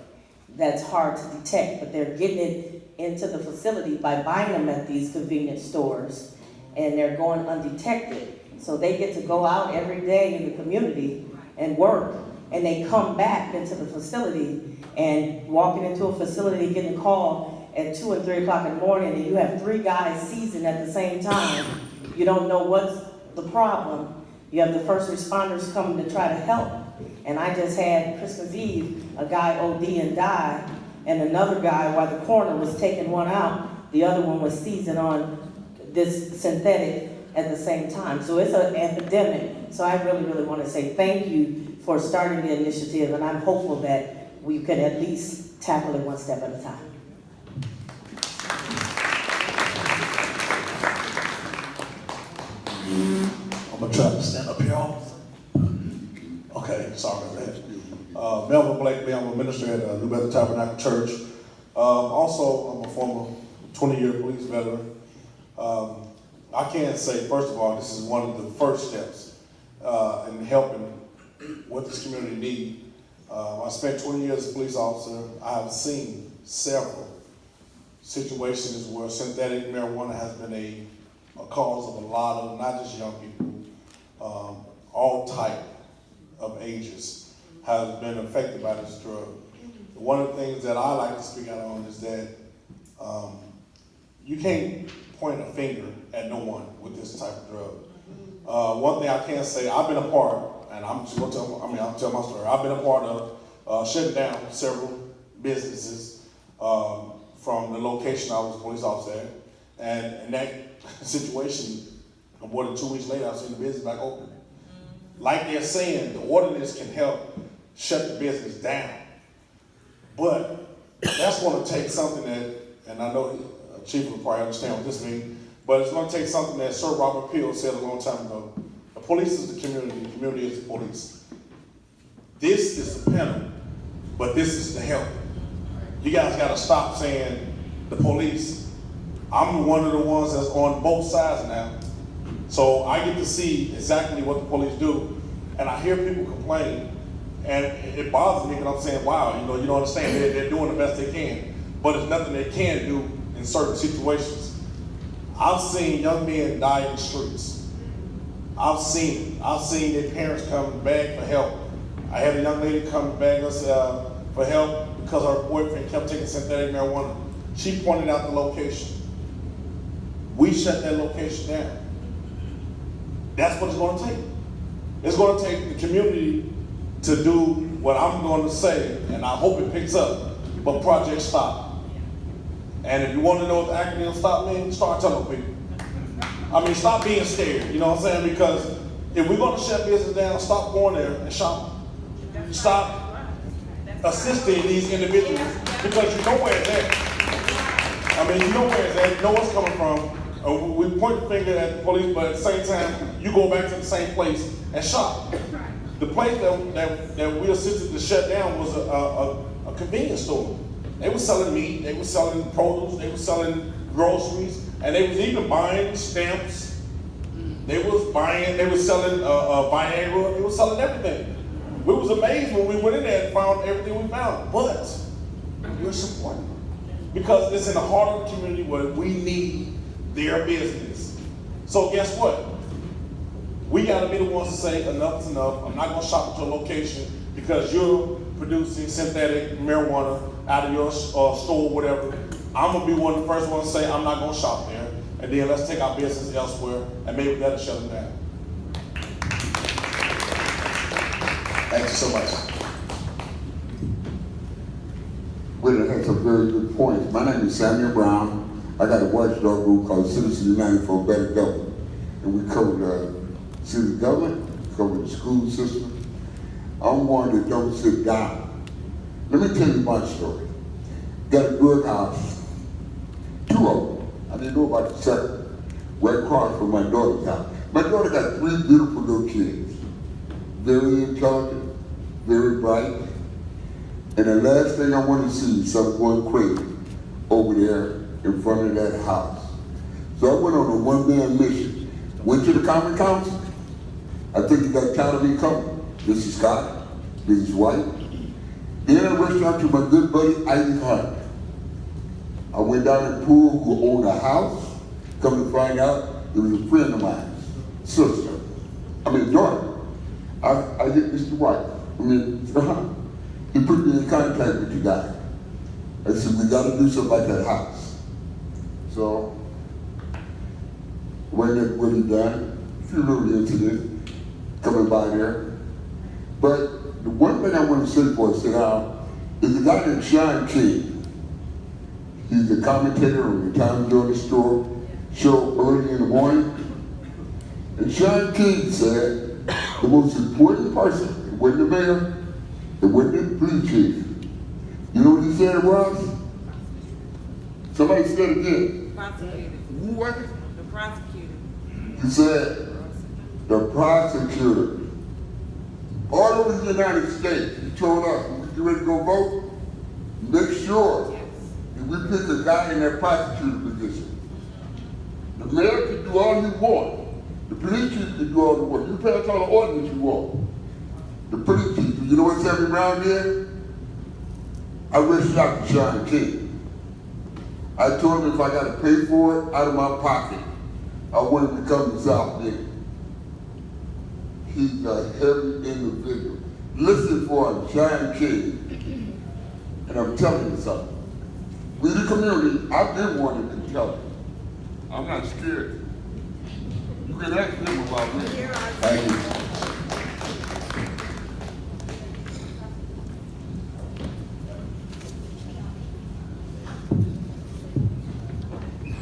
That's hard to detect, but they're getting it into the facility by buying them at these convenience stores and they're going undetected. So they get to go out every day in the community and work, and they come back into the facility and walking into a facility, getting a call at 2 and 3 o'clock in the morning, and you have 3 guys seizing at the same time. You don't know what's the problem. You have the first responders coming to try to help. And I just had Christmas Eve, a guy OD and die, and another guy, while the coroner was taking one out, the other one was seizing on this synthetic at the same time. So it's an epidemic. So I really, really want to say thank you for starting the initiative, and I'm hopeful that we can at least tackle it one step at a time. I'm gonna try to stand up here. Okay, sorry about that. Melvin Blakely, I'm a minister at New Bethel Tabernacle Church. Also, I'm a former 20-year police veteran. I can say, first of all, this is one of the first steps in helping what this community needs. I spent 20 years as a police officer. I have seen several situations where synthetic marijuana has been a cause of a lot of, not just young people, all type of ages have been affected by this drug. One of the things that I like to speak out on is that you can't point a finger at no one with this type of drug. One thing I can say, I've been a part, and I'm just gonna I'll tell my story. I've been a part of shutting down several businesses from the location I was a police officer at. And in that situation, more than 2 weeks later, I've seen the business back open. Like they're saying, the ordinance can help shut the business down. But that's gonna take something that, and I know Chief will probably understand what this means, but it's going to take something that Sir Robert Peel said a long time ago. The police is the community is the police. This is the penalty, but this is the help. You guys got to stop saying the police. I'm one of the ones that's on both sides now. So I get to see exactly what the police do, and I hear people complain, and it bothers me because I'm saying, wow, you don't understand, they're doing the best they can, but there's nothing they can do in certain situations. I've seen young men die in the streets. I've seen it. I've seen their parents come beg for help. I had a young lady come beg us for help because her boyfriend kept taking synthetic marijuana. She pointed out the location. We shut that location down. That's what it's going to take. It's going to take the community to do what I'm going to say, and I hope it picks up, but Project Stop. And if you want to know what the acronym STOP means, start telling people. I mean, stop being scared, you know what I'm saying? Because if we're going to shut business down, stop going there and shopping. Stop assisting these individuals because you know where it's at. I mean, you know where it's at, you know what's coming from. We point the finger at the police, but at the same time, you go back to the same place and shop. The place that we assisted to shut down was a convenience store. They were selling meat, they were selling produce, they were selling groceries, and they was even buying stamps. They were selling Viagra, they were selling everything. We was amazed when we went in there and found everything we found, but we're supporting them. Because it's in the heart of the community where we need their business. So guess what? We gotta be the ones to say enough is enough. I'm not gonna shop at your location because you're producing synthetic marijuana out of your store or whatever. I'm gonna be one of the first ones to say I'm not gonna shop there. And then let's take our business elsewhere and maybe that'll shut them down. Thank you so much. Willie had some very good points. My name is Samuel Brown. I got a watchdog group called Citizens United for a Better Government. And we cover the city government, cover the school system. I'm one that don't sit down. Let me tell you my story. Got a good house, 2 of them. I didn't know about the second, right across from my daughter's house. My daughter got 3 beautiful little kids. Very intelligent, very bright. And the last thing I want to see is something going crazy over there in front of that house. So I went on a one-man mission. Went to the Common Council. I think you got tired of me coming. Mrs. Scott, Mrs. White. Then I reached out to my good buddy, Isaac Hunt. I went down to Poole, who owned a house. Come to find out, it was a friend of mine, daughter. I hit Mr. White. He put me in contact with you guys. I said, we got to do something like that house. So, when it really done, a few little incidents coming by there. But the one thing I want to say before I sit down is a guy named Sean King. He's a commentator on the Time During the Store show early in the morning. And Sean King said the most important person, it wasn't the mayor, it wasn't the police chief. You know what he said it was? Somebody said it again. Prosecutor. Who was it? The prosecutor. He said, the prosecutor. All over the United States, he told us, when we get ready to go vote, make sure that we pick a guy in that prosecutor position. The mayor can do all he wants. The police chief can do all he wants. You pass all the ordinance you want. The police chief, you know what's happening around here? I reached out to Sean King. I told him if I got to pay for it out of my pocket, I want him to come to South Bend. He's a heavy individual. Listen for him, Sean King. And I'm telling you something. We the community, I've been wanting to tell you. I'm not scared. You can ask him about me. Thank you.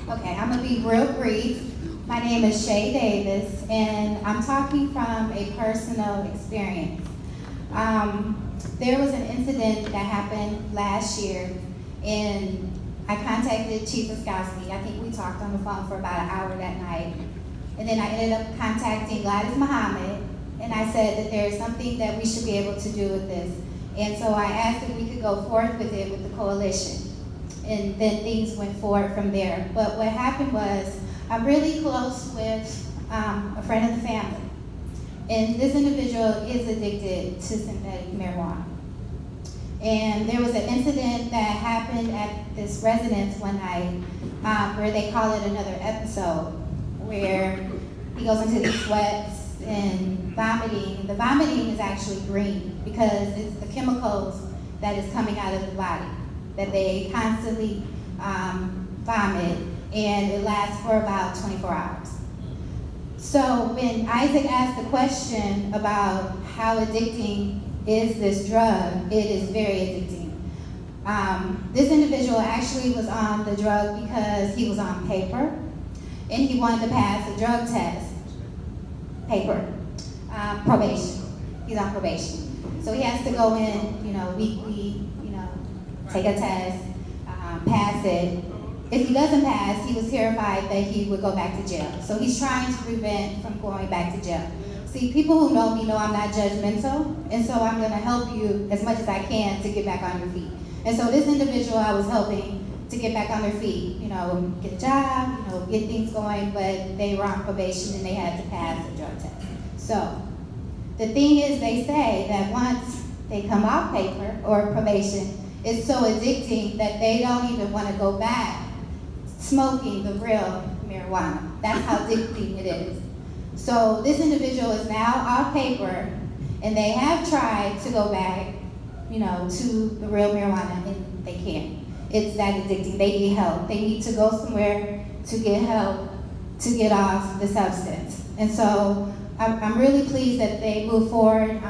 Okay, I'm gonna be real brief. My name is Shay Davis, and I'm talking from a personal experience. There was an incident that happened last year, and I contacted Chief Oskowski. I think we talked on the phone for about an hour that night. And then I ended up contacting Gladys Muhammad, and I said that there's something that we should be able to do with this. And so I asked if we could go forth with it with the coalition. And then things went forward from there. But what happened was, I'm really close with a friend of the family. And this individual is addicted to synthetic marijuana. And there was an incident that happened at this residence one night where they call it another episode, where he goes into these sweats and vomiting. The vomiting is actually green because it's the chemicals that is coming out of the body that they constantly vomit, and it lasts for about 24 hours. So when Isaac asked the question about how addicting is this drug, it is very addicting. This individual actually was on the drug because he was on paper, and he wanted to pass a drug test. Probation. He's on probation. So he has to go in, weekly, take a test, pass it. If he doesn't pass, he was terrified that he would go back to jail. So he's trying to prevent from going back to jail. See, people who know me know I'm not judgmental, and so I'm gonna help you as much as I can to get back on your feet. And so this individual I was helping to get back on their feet, get a job, get things going, but they were on probation and they had to pass a drug test. So the thing is, they say that once they come off paper or probation, it's so addicting that they don't even want to go back smoking the real marijuana. That's how addicting it is. So this individual is now off paper, and they have tried to go back, you know, to the real marijuana, and they can't. It's that addicting. They need help. They need to go somewhere to get help to get off the substance. And so I'm really pleased that they move forward,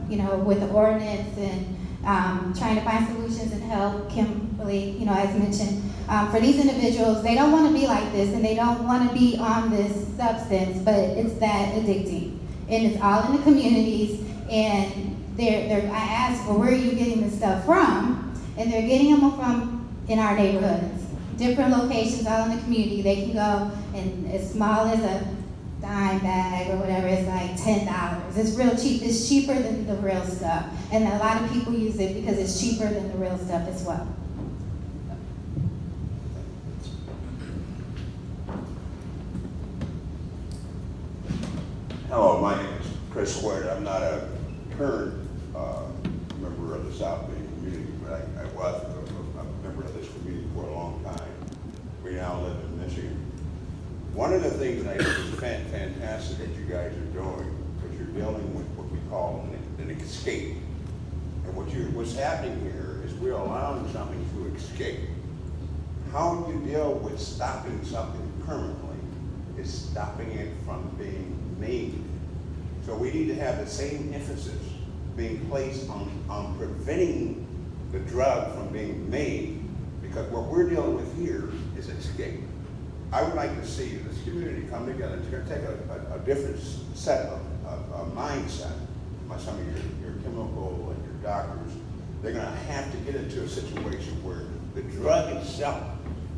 you know, with the ordinance and trying to find solutions and help Kimberly, you know, as mentioned. For these individuals, they don't want to be like this, and they don't want to be on this substance, but it's that addicting. And it's all in the communities, and I asked, well, where are you getting this stuff from? And they're getting them from in our neighborhoods. Different locations all in the community. They can go, and as small as a dime bag or whatever, it's like $10. It's real cheap. It's cheaper than the real stuff. And a lot of people use it because it's cheaper than the real stuff as well. Hello, my name is Chris Ward. I'm not a current member of the South Bend community, but I was a member of this community for a long time. We now live in Michigan. One of the things I think is fantastic that you guys are doing, because you're dealing with what we call an escape. And what's happening here is we're allowing something to escape. How you deal with stopping something permanently is stopping it from being made. So we need to have the same emphasis being placed on preventing the drug from being made, because what we're dealing with here is escape. I would like to see this community come together. It's going to take a different set of mindset. Some of your chemical and your doctors, they're going to have to get into a situation where the drug itself,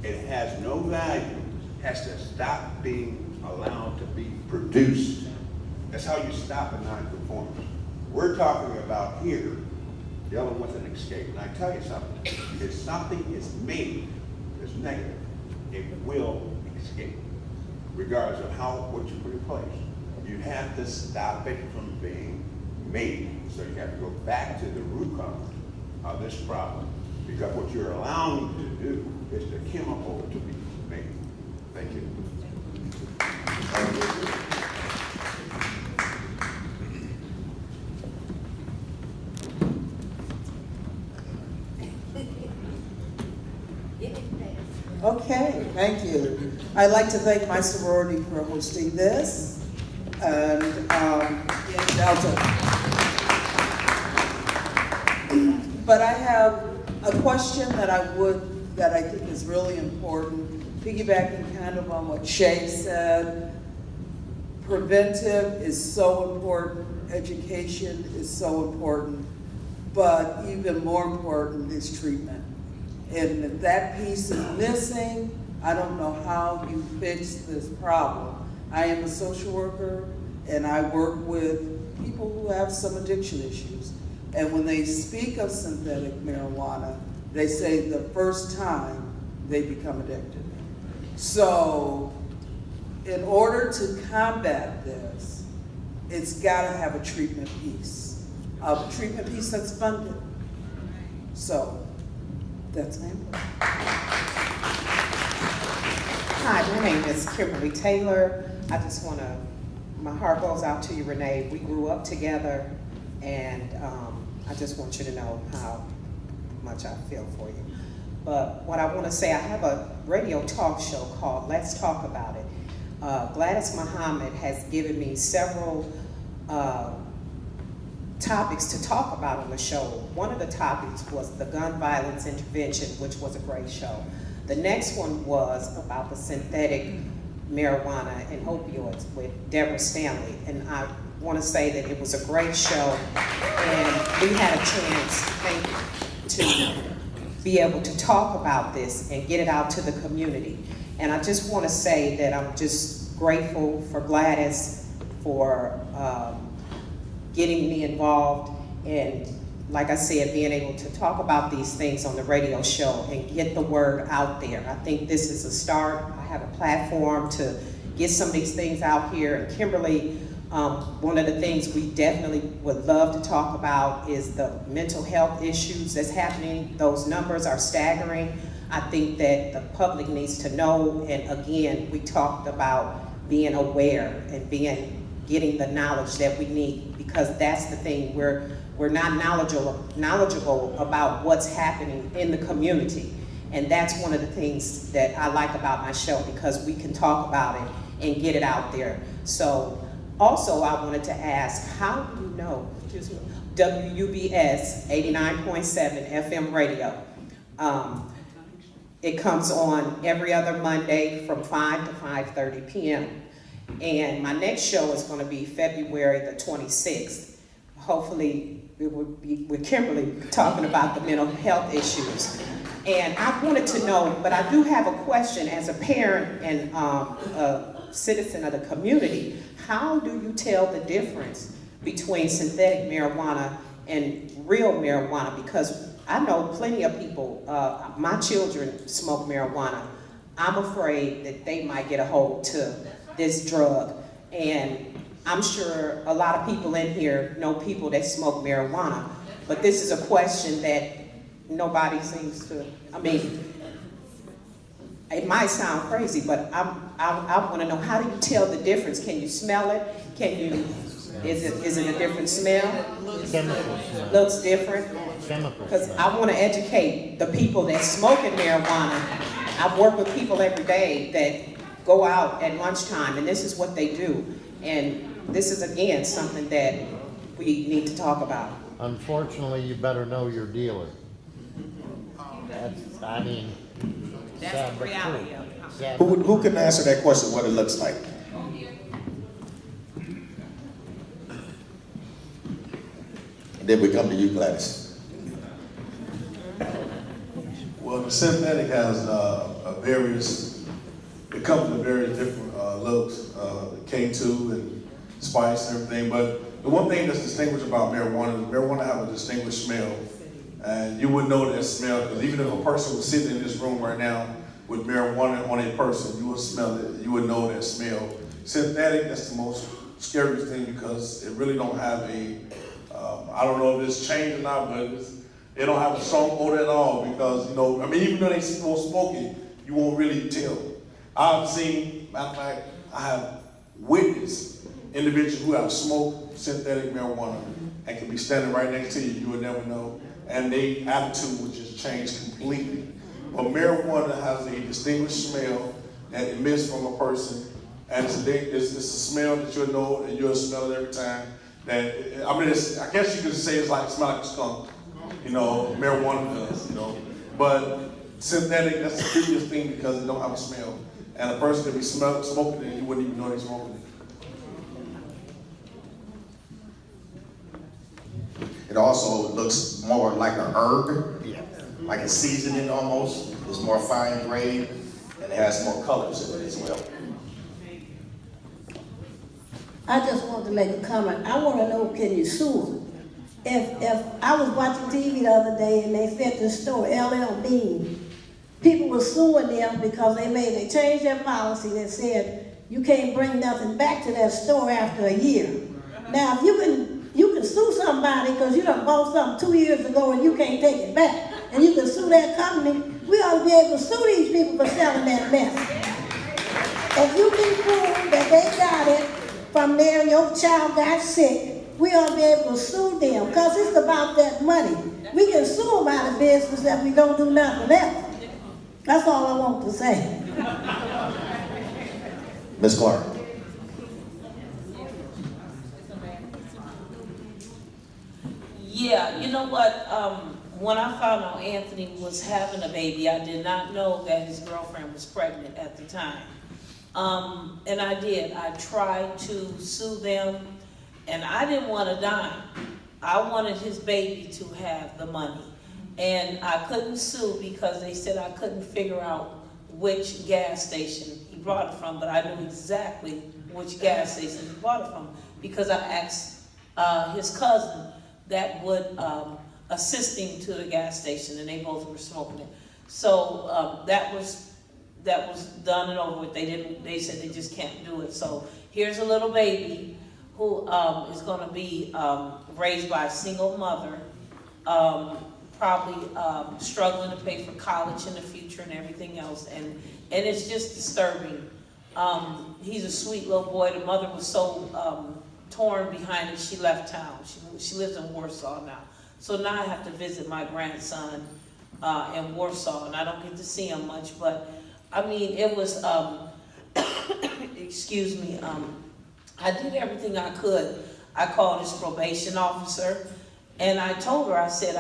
it has no value, has to stop being allowed to be produced. That's how you stop a non-conformance. We're talking about here dealing with an escape. And I tell you something, if something is made that's negative, it will escape, regardless of what you put in place. You have to stop it from being made. So you have to go back to the root cause of this problem, because what you're allowing it to do is the chemical to be made. Thank you. Okay, thank you. I'd like to thank my sorority for hosting this, and Delta. But I have a question that I think is really important, piggybacking kind of on what Shay said. Preventive is so important, education is so important, but even more important is treatment. And if that piece is missing, I don't know how you fix this problem. I am a social worker, and I work with people who have some addiction issues. And when they speak of synthetic marijuana, they say the first time they become addicted. So in order to combat this, it's gotta have a treatment piece that's funded. So that's my input. Hi, my name is Kimberly Taylor. I just want to, my heart goes out to you, Renee. We grew up together, and I just want you to know how much I feel for you. But what I want to say, I have a radio talk show called Let's Talk About It. Gladys Muhammad has given me several topics to talk about on the show. One of the topics was the gun violence intervention, which was a great show. The next one was about the synthetic marijuana and opioids with Deborah Stanley. And I want to say that it was a great show, and we had a chance, to be able to talk about this and get it out to the community. And I just want to say that I'm just grateful for Gladys for getting me involved, and like I said, being able to talk about these things on the radio show and get the word out there. I think this is a start. I have a platform to get some of these things out here, and Kimberly One of the things we definitely would love to talk about is the mental health issues that's happening. Those numbers are staggering. I think that the public needs to know, and again, we talked about being aware and getting the knowledge that we need, because that's the thing, we're not knowledgeable about what's happening in the community. And that's one of the things that I like about my show, because we can talk about it and get it out there. So also I wanted to ask, how do you know, WUBS 89.7 FM radio, it comes on every other Monday from 5 to 5:30 p.m. And my next show is going to be February the 26th. Hopefully it will be with Kimberly talking about the mental health issues. And I wanted to know, but I do have a question as a parent and a citizen of the community. How do you tell the difference between synthetic marijuana and real marijuana? Because I know plenty of people, my children smoke marijuana. I'm afraid that they might get a hold to this drug. And I'm sure a lot of people in here know people that smoke marijuana. But this is a question that nobody seems to, I mean, it might sound crazy, but I want to know, how do you tell the difference? Can you smell it? Can you, is it a different smell? Chemical smell. Looks different? Chemical Because smell. I want to educate the people that smoking marijuana. I've worked with people every day that go out at lunchtime, and this is what they do. And this is, again, something that we need to talk about. Unfortunately, you better know your dealer. That's, I mean, sad but true. Who can answer that question, what it looks like? And then we come to you, Gladys. Well, the synthetic has various, it comes in various different looks, K2 and spice and everything, but the one thing that's distinguished about marijuana is marijuana have a distinguished smell. And you would know that smell, because even if a person was sitting in this room right now with marijuana on a person, you would smell it, you would know that smell. Synthetic, that's the most scariest thing, because it really don't have a, I don't know if it's changed or not, but it don't have a strong odor at all, because, you know, I mean, even though they smoke it, you won't really tell. I've seen, matter of fact, I have witnessed individuals who have smoked synthetic marijuana and can be standing right next to you, you would never know. And their attitude would just change completely. But marijuana has a distinguished smell that emits from a person, and it's a smell that you'll know, and you'll smell it every time. That, I mean, I guess you could say it's like, smell like a skunk, you know, marijuana does, you know. But synthetic, that's the creepiest thing, because it don't have a smell. And a person could be smoking it, and you wouldn't even know they're smoking it. It also looks more like a herb, like a seasoning almost. It's more fine grained, and it has more colors in it as well. I just want to make a comment. I want to know, can you sue them? If I was watching TV the other day and they said this store, LL Bean, people were suing them because they changed their policy that said you can't bring nothing back to that store after a year. Now, if you can sue somebody because you done bought something 2 years ago and you can't take it back, and you can sue that company, we ought to be able to sue these people for selling that mess. If you can prove that they got it from there, your child got sick, we ought to be able to sue them, because it's about that money. We can sue them out of business if we don't do nothing else. That's all I want to say. Ms. Clark. Yeah, you know what? When I found out Anthony was having a baby, I did not know that his girlfriend was pregnant at the time. And I did. I tried to sue them, and I didn't want a dime. I wanted his baby to have the money. And I couldn't sue because they said I couldn't figure out which gas station he brought it from, but I knew exactly which gas station he brought it from, because I asked his cousin that would assist him to the gas station, and they both were smoking it. So that was done and over with. They said they just can't do it. So here's a little baby who is going to be raised by a single mother, probably struggling to pay for college in the future and everything else, and it's just disturbing. He's a sweet little boy. The mother was so torn behind it, she left town. She lives in Warsaw now. So now I have to visit my grandson in Warsaw, and I don't get to see him much, but I mean, it was, excuse me, I did everything I could. I called his probation officer, and I told her, I said,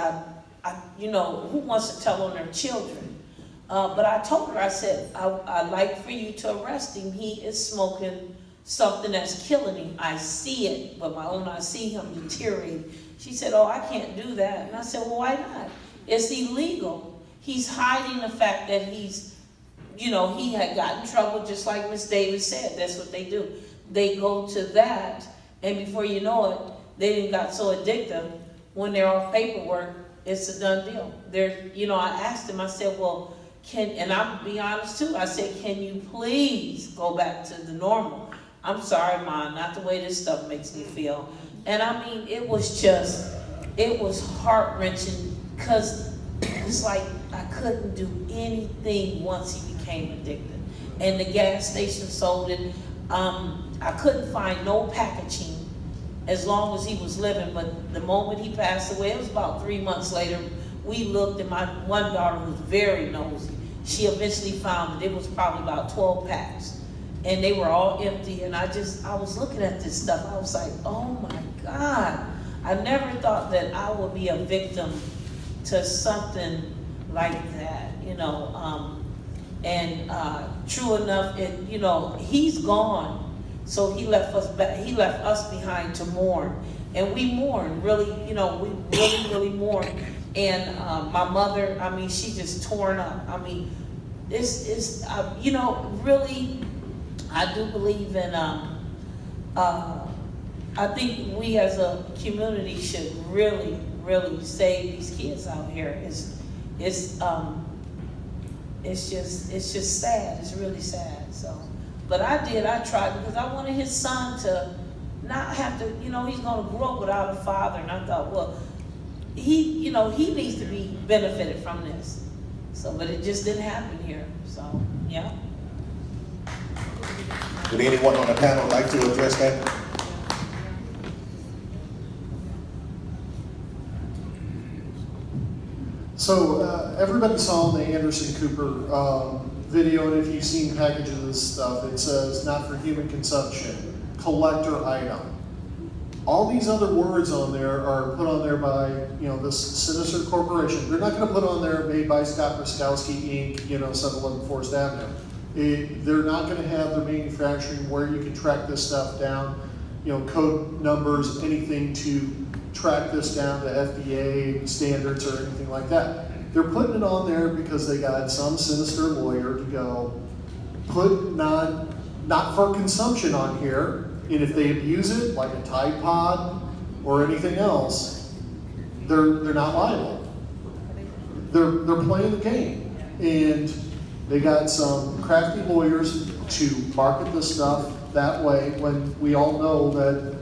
you know, who wants to tell on their children? But I told her, I said, I'd like for you to arrest him. He is smoking something that's killing him. I see it, but my own, I see him deteriorating. She said, oh, I can't do that. And I said, well, why not? It's illegal. He's hiding the fact that he's, you know, he had gotten in trouble, just like Miss Davis said. That's what they do. They go to that, and before you know it, they didn't got so addictive. When they're off paperwork, it's a done deal. You know, I asked him, I said, well, and I'll be honest too, I said, can you please go back to the normal? I'm sorry, Mom, not the way this stuff makes me feel. And I mean, it was heart-wrenching, because it's like I couldn't do anything once he became addicted. And the gas station sold it. I couldn't find no packaging as long as he was living, but the moment he passed away, it was about 3 months later, we looked, and my one daughter was very nosy. She eventually found it was probably about 12 packs, and they were all empty, and I was looking at this stuff, I was like, oh my God, I never thought that I would be a victim to something like that, you know, true enough, you know, he's gone. So he left us behind to mourn, and we mourn, really, you know, we really mourn. And my mother, I mean, she just torn up. I mean, it's you know, really, I do believe in, I think we as a community should really save these kids out here. It's just sad. It's really sad. So. But I tried, because I wanted his son to not have to, you know, he's going to grow up without a father. And I thought, well, he needs to be benefited from this. So, but it just didn't happen here. So, yeah. Would anyone on the panel like to address that? So everybody saw the Anderson Cooper video, and if you've seen packages of this stuff, it says not for human consumption, collector item. All these other words on there are put on there by, you know, this sinister corporation. They're not going to put on there made by Scott Ruskowski Inc., you know, 711 Forest Avenue. They're not going to have their manufacturing where you can track this stuff down, you know, code numbers, anything to track this down to FDA standards or anything like that. They're putting it on there because they got some sinister lawyer to go put not for consumption on here, and if they abuse it, like a Tide Pod or anything else, they're not liable. They're playing the game, and they got some crafty lawyers to market this stuff that way, when we all know that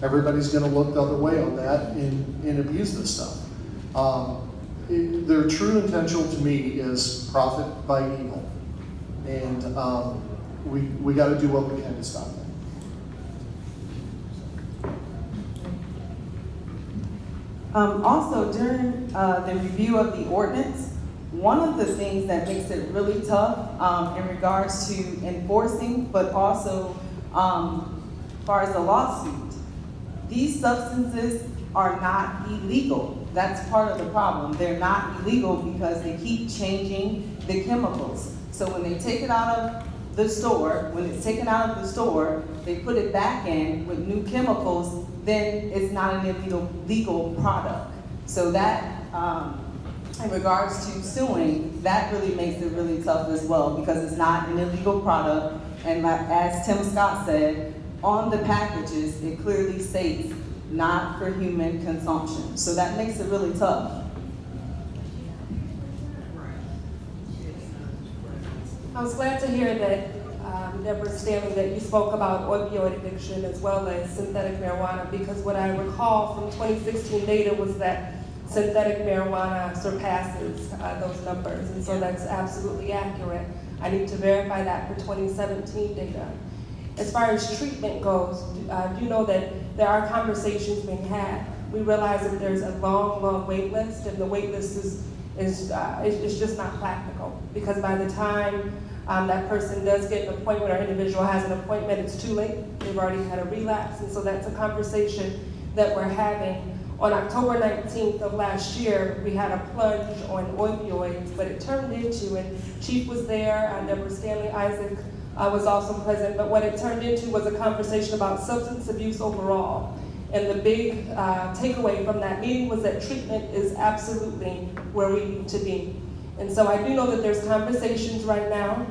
everybody's going to look the other way on that and abuse this stuff. Their true intention to me is profit by evil, and we got to do what we can to stop that. Also, during the review of the ordinance, one of the things that makes it really tough in regards to enforcing, but also as far as the lawsuit, these substances are not illegal. That's part of the problem. They're not illegal because they keep changing the chemicals. So when they take it out of the store, they put it back in with new chemicals, then it's not an illegal product. So that, in regards to suing, that really makes it really tough as well, because it's not an illegal product. And as Tim Scott said, on the packages, it clearly states not for human consumption. So that makes it really tough. I was glad to hear that Deborah Stanley, that you spoke about opioid addiction as well as synthetic marijuana, because what I recall from 2016 data was that synthetic marijuana surpasses those numbers, and so that's absolutely accurate. I need to verify that for 2017 data. As far as treatment goes, do you know that there are conversations being had? We realize that there's a long, long wait list, and the wait list is just not practical, because by the time that person does get an appointment or individual has an appointment, it's too late. They've already had a relapse, and so that's a conversation that we're having. On October 19th of last year, we had a plunge on opioids, but it turned into, and Chief was there, Deborah Stanley, Isaac was also present, but what it turned into was a conversation about substance abuse overall. And the big takeaway from that meeting was that treatment is absolutely where we need to be. And so I do know that there's conversations right now.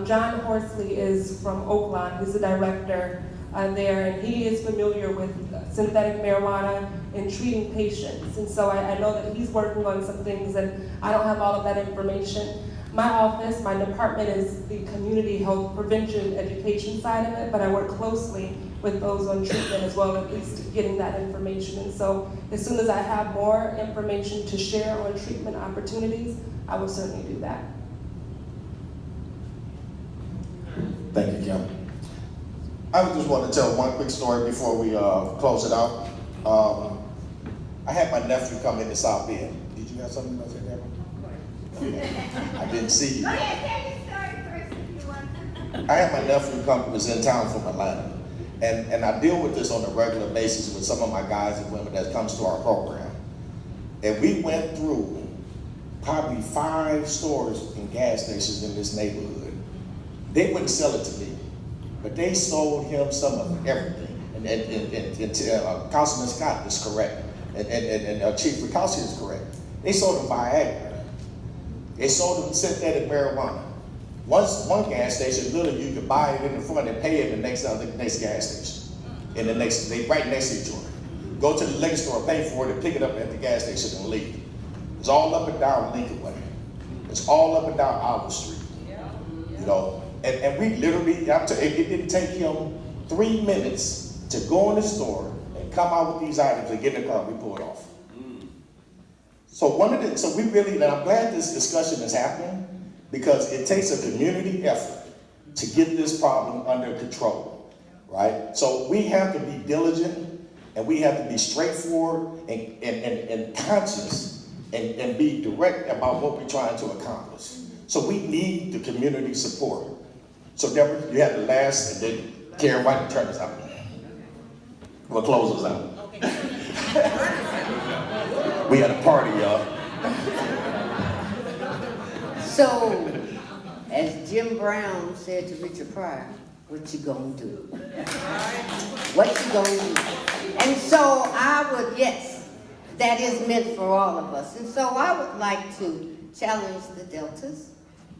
John Horsley is from Oakland, he's the director there, and he is familiar with synthetic marijuana and treating patients. And so I know that he's working on some things, and I don't have all of that information. My office, my department is the community health prevention education side of it, but I work closely with those on treatment as well, at least getting that information. And so as soon as I have more information to share on treatment opportunities, I will certainly do that. Thank you, Kim. I just want to tell one quick story before we close it out. I had my nephew come into South Bend. Did you have something to say, Deborah? I didn't see you. I had my nephew come, was in town from Atlanta. And I deal with this on a regular basis with some of my guys and women that comes to our program. And we went through probably 5 stores and gas stations in this neighborhood. They wouldn't sell it to me, but they sold him some of everything. And Councilman Scott is correct, and Chief Rikowski is correct. They sold him Viagra. They sold him synthetic marijuana. One gas station, literally you could buy it in the front and pay it in the next gas station. They right next to each other. Go to the liquor store, pay for it, and pick it up at the gas station and leave. It's all up and down Lincoln Way. It's all up and down Albert Street. You know, and we literally, it didn't take him 3 minutes to go in the store and come out with these items and get in the car and we pull it off. So we really, and I'm glad this discussion is happening, because it takes a community effort to get this problem under control, right? So we have to be diligent, and we have to be straightforward and conscious and be direct about what we're trying to accomplish. So we need the community support. So Deborah, you have the last, and then Karen White will turn us out. We'll close us out. We had a party, y'all. So, as Jim Brown said to Richard Pryor, what you gonna do? What you gonna do? And so yes, that is meant for all of us. And so I would like to challenge the Deltas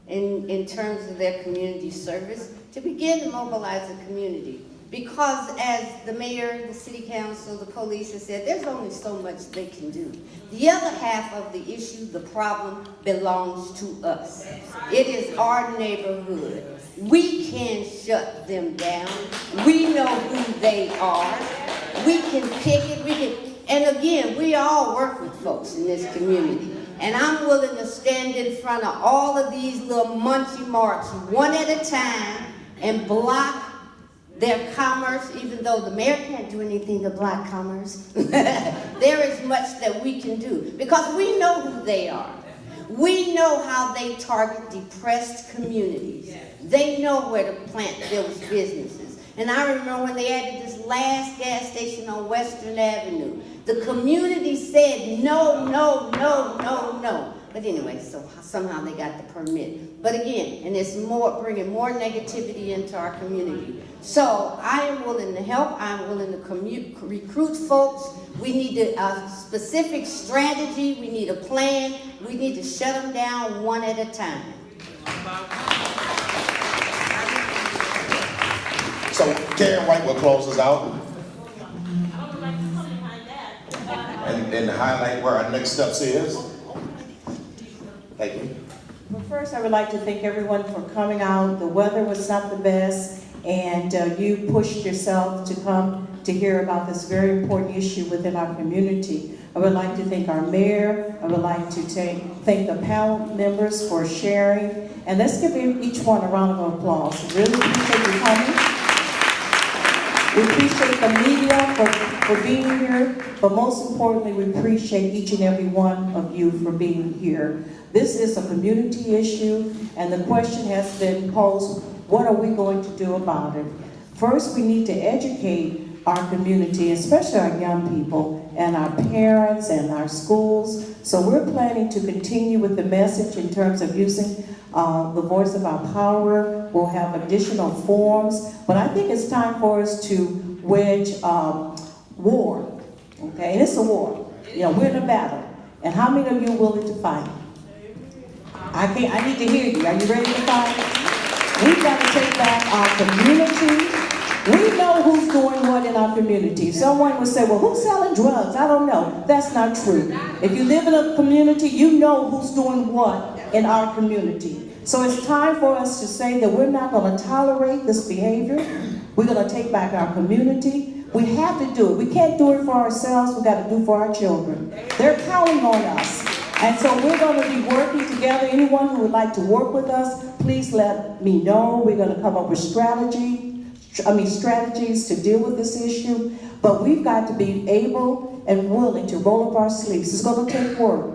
in terms of their community service to begin to mobilize the community. Because as the mayor, the city council, the police have said, there's only so much they can do. The other half of the issue, the problem, belongs to us. It is our neighborhood. We can shut them down. We know who they are. We can pick it, and again, we all work with folks in this community. And I'm willing to stand in front of all of these little munchy marks one at a time and block their commerce, even though the mayor can't do anything to block commerce. There is much that we can do because we know who they are. We know how they target depressed communities. They know where to plant those businesses. And I remember when they added this last gas station on Western Avenue, the community said no, no, no, no, no. But anyway, so somehow they got the permit. But again, and it's bringing more negativity into our community. So I am willing to help. I'm willing to recruit folks. We need a specific strategy. We need a plan. We need to shut them down one at a time. So Karen White will close us out and highlight where our next steps is. Thank you. Well, first, I would like to thank everyone for coming out. The weather was not the best, and you pushed yourself to come to hear about this very important issue within our community. I would like to thank our mayor. I would like to thank the panel members for sharing. And let's give each one a round of applause. Really appreciate you coming. We appreciate the media for being here, but most importantly, we appreciate each and every one of you for being here. This is a community issue, and the question has been posed, what are we going to do about it? First, we need to educate our community, especially our young people, and our parents and our schools. So we're planning to continue with the message in terms of using the voice of our power. We'll have additional forums, but I think it's time for us to wage war, okay? And it's a war. You know, we're in a battle. And how many of you are willing to fight? I need to hear you. Are you ready to fight? We've got to take back our community. We know who's doing what in our community. Someone would say, well, who's selling drugs? I don't know. That's not true. If you live in a community, you know who's doing what in our community. So it's time for us to say that we're not going to tolerate this behavior. We're going to take back our community. We have to do it. We can't do it for ourselves. We've got to do it for our children. They're counting on us. And so we're going to be working together. Anyone who would like to work with us, please let me know. We're going to come up with strategies to deal with this issue. But we've got to be able and willing to roll up our sleeves. It's going to take work.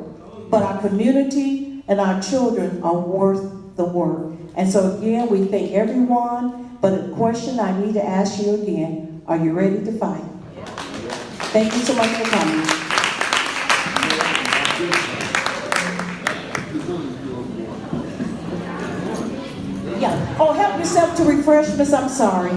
But our community and our children are worth the work. And so again, we thank everyone. But the question I need to ask you again, are you ready to fight? Thank you so much for coming. Yeah. Oh, help yourself to refreshments. I'm sorry.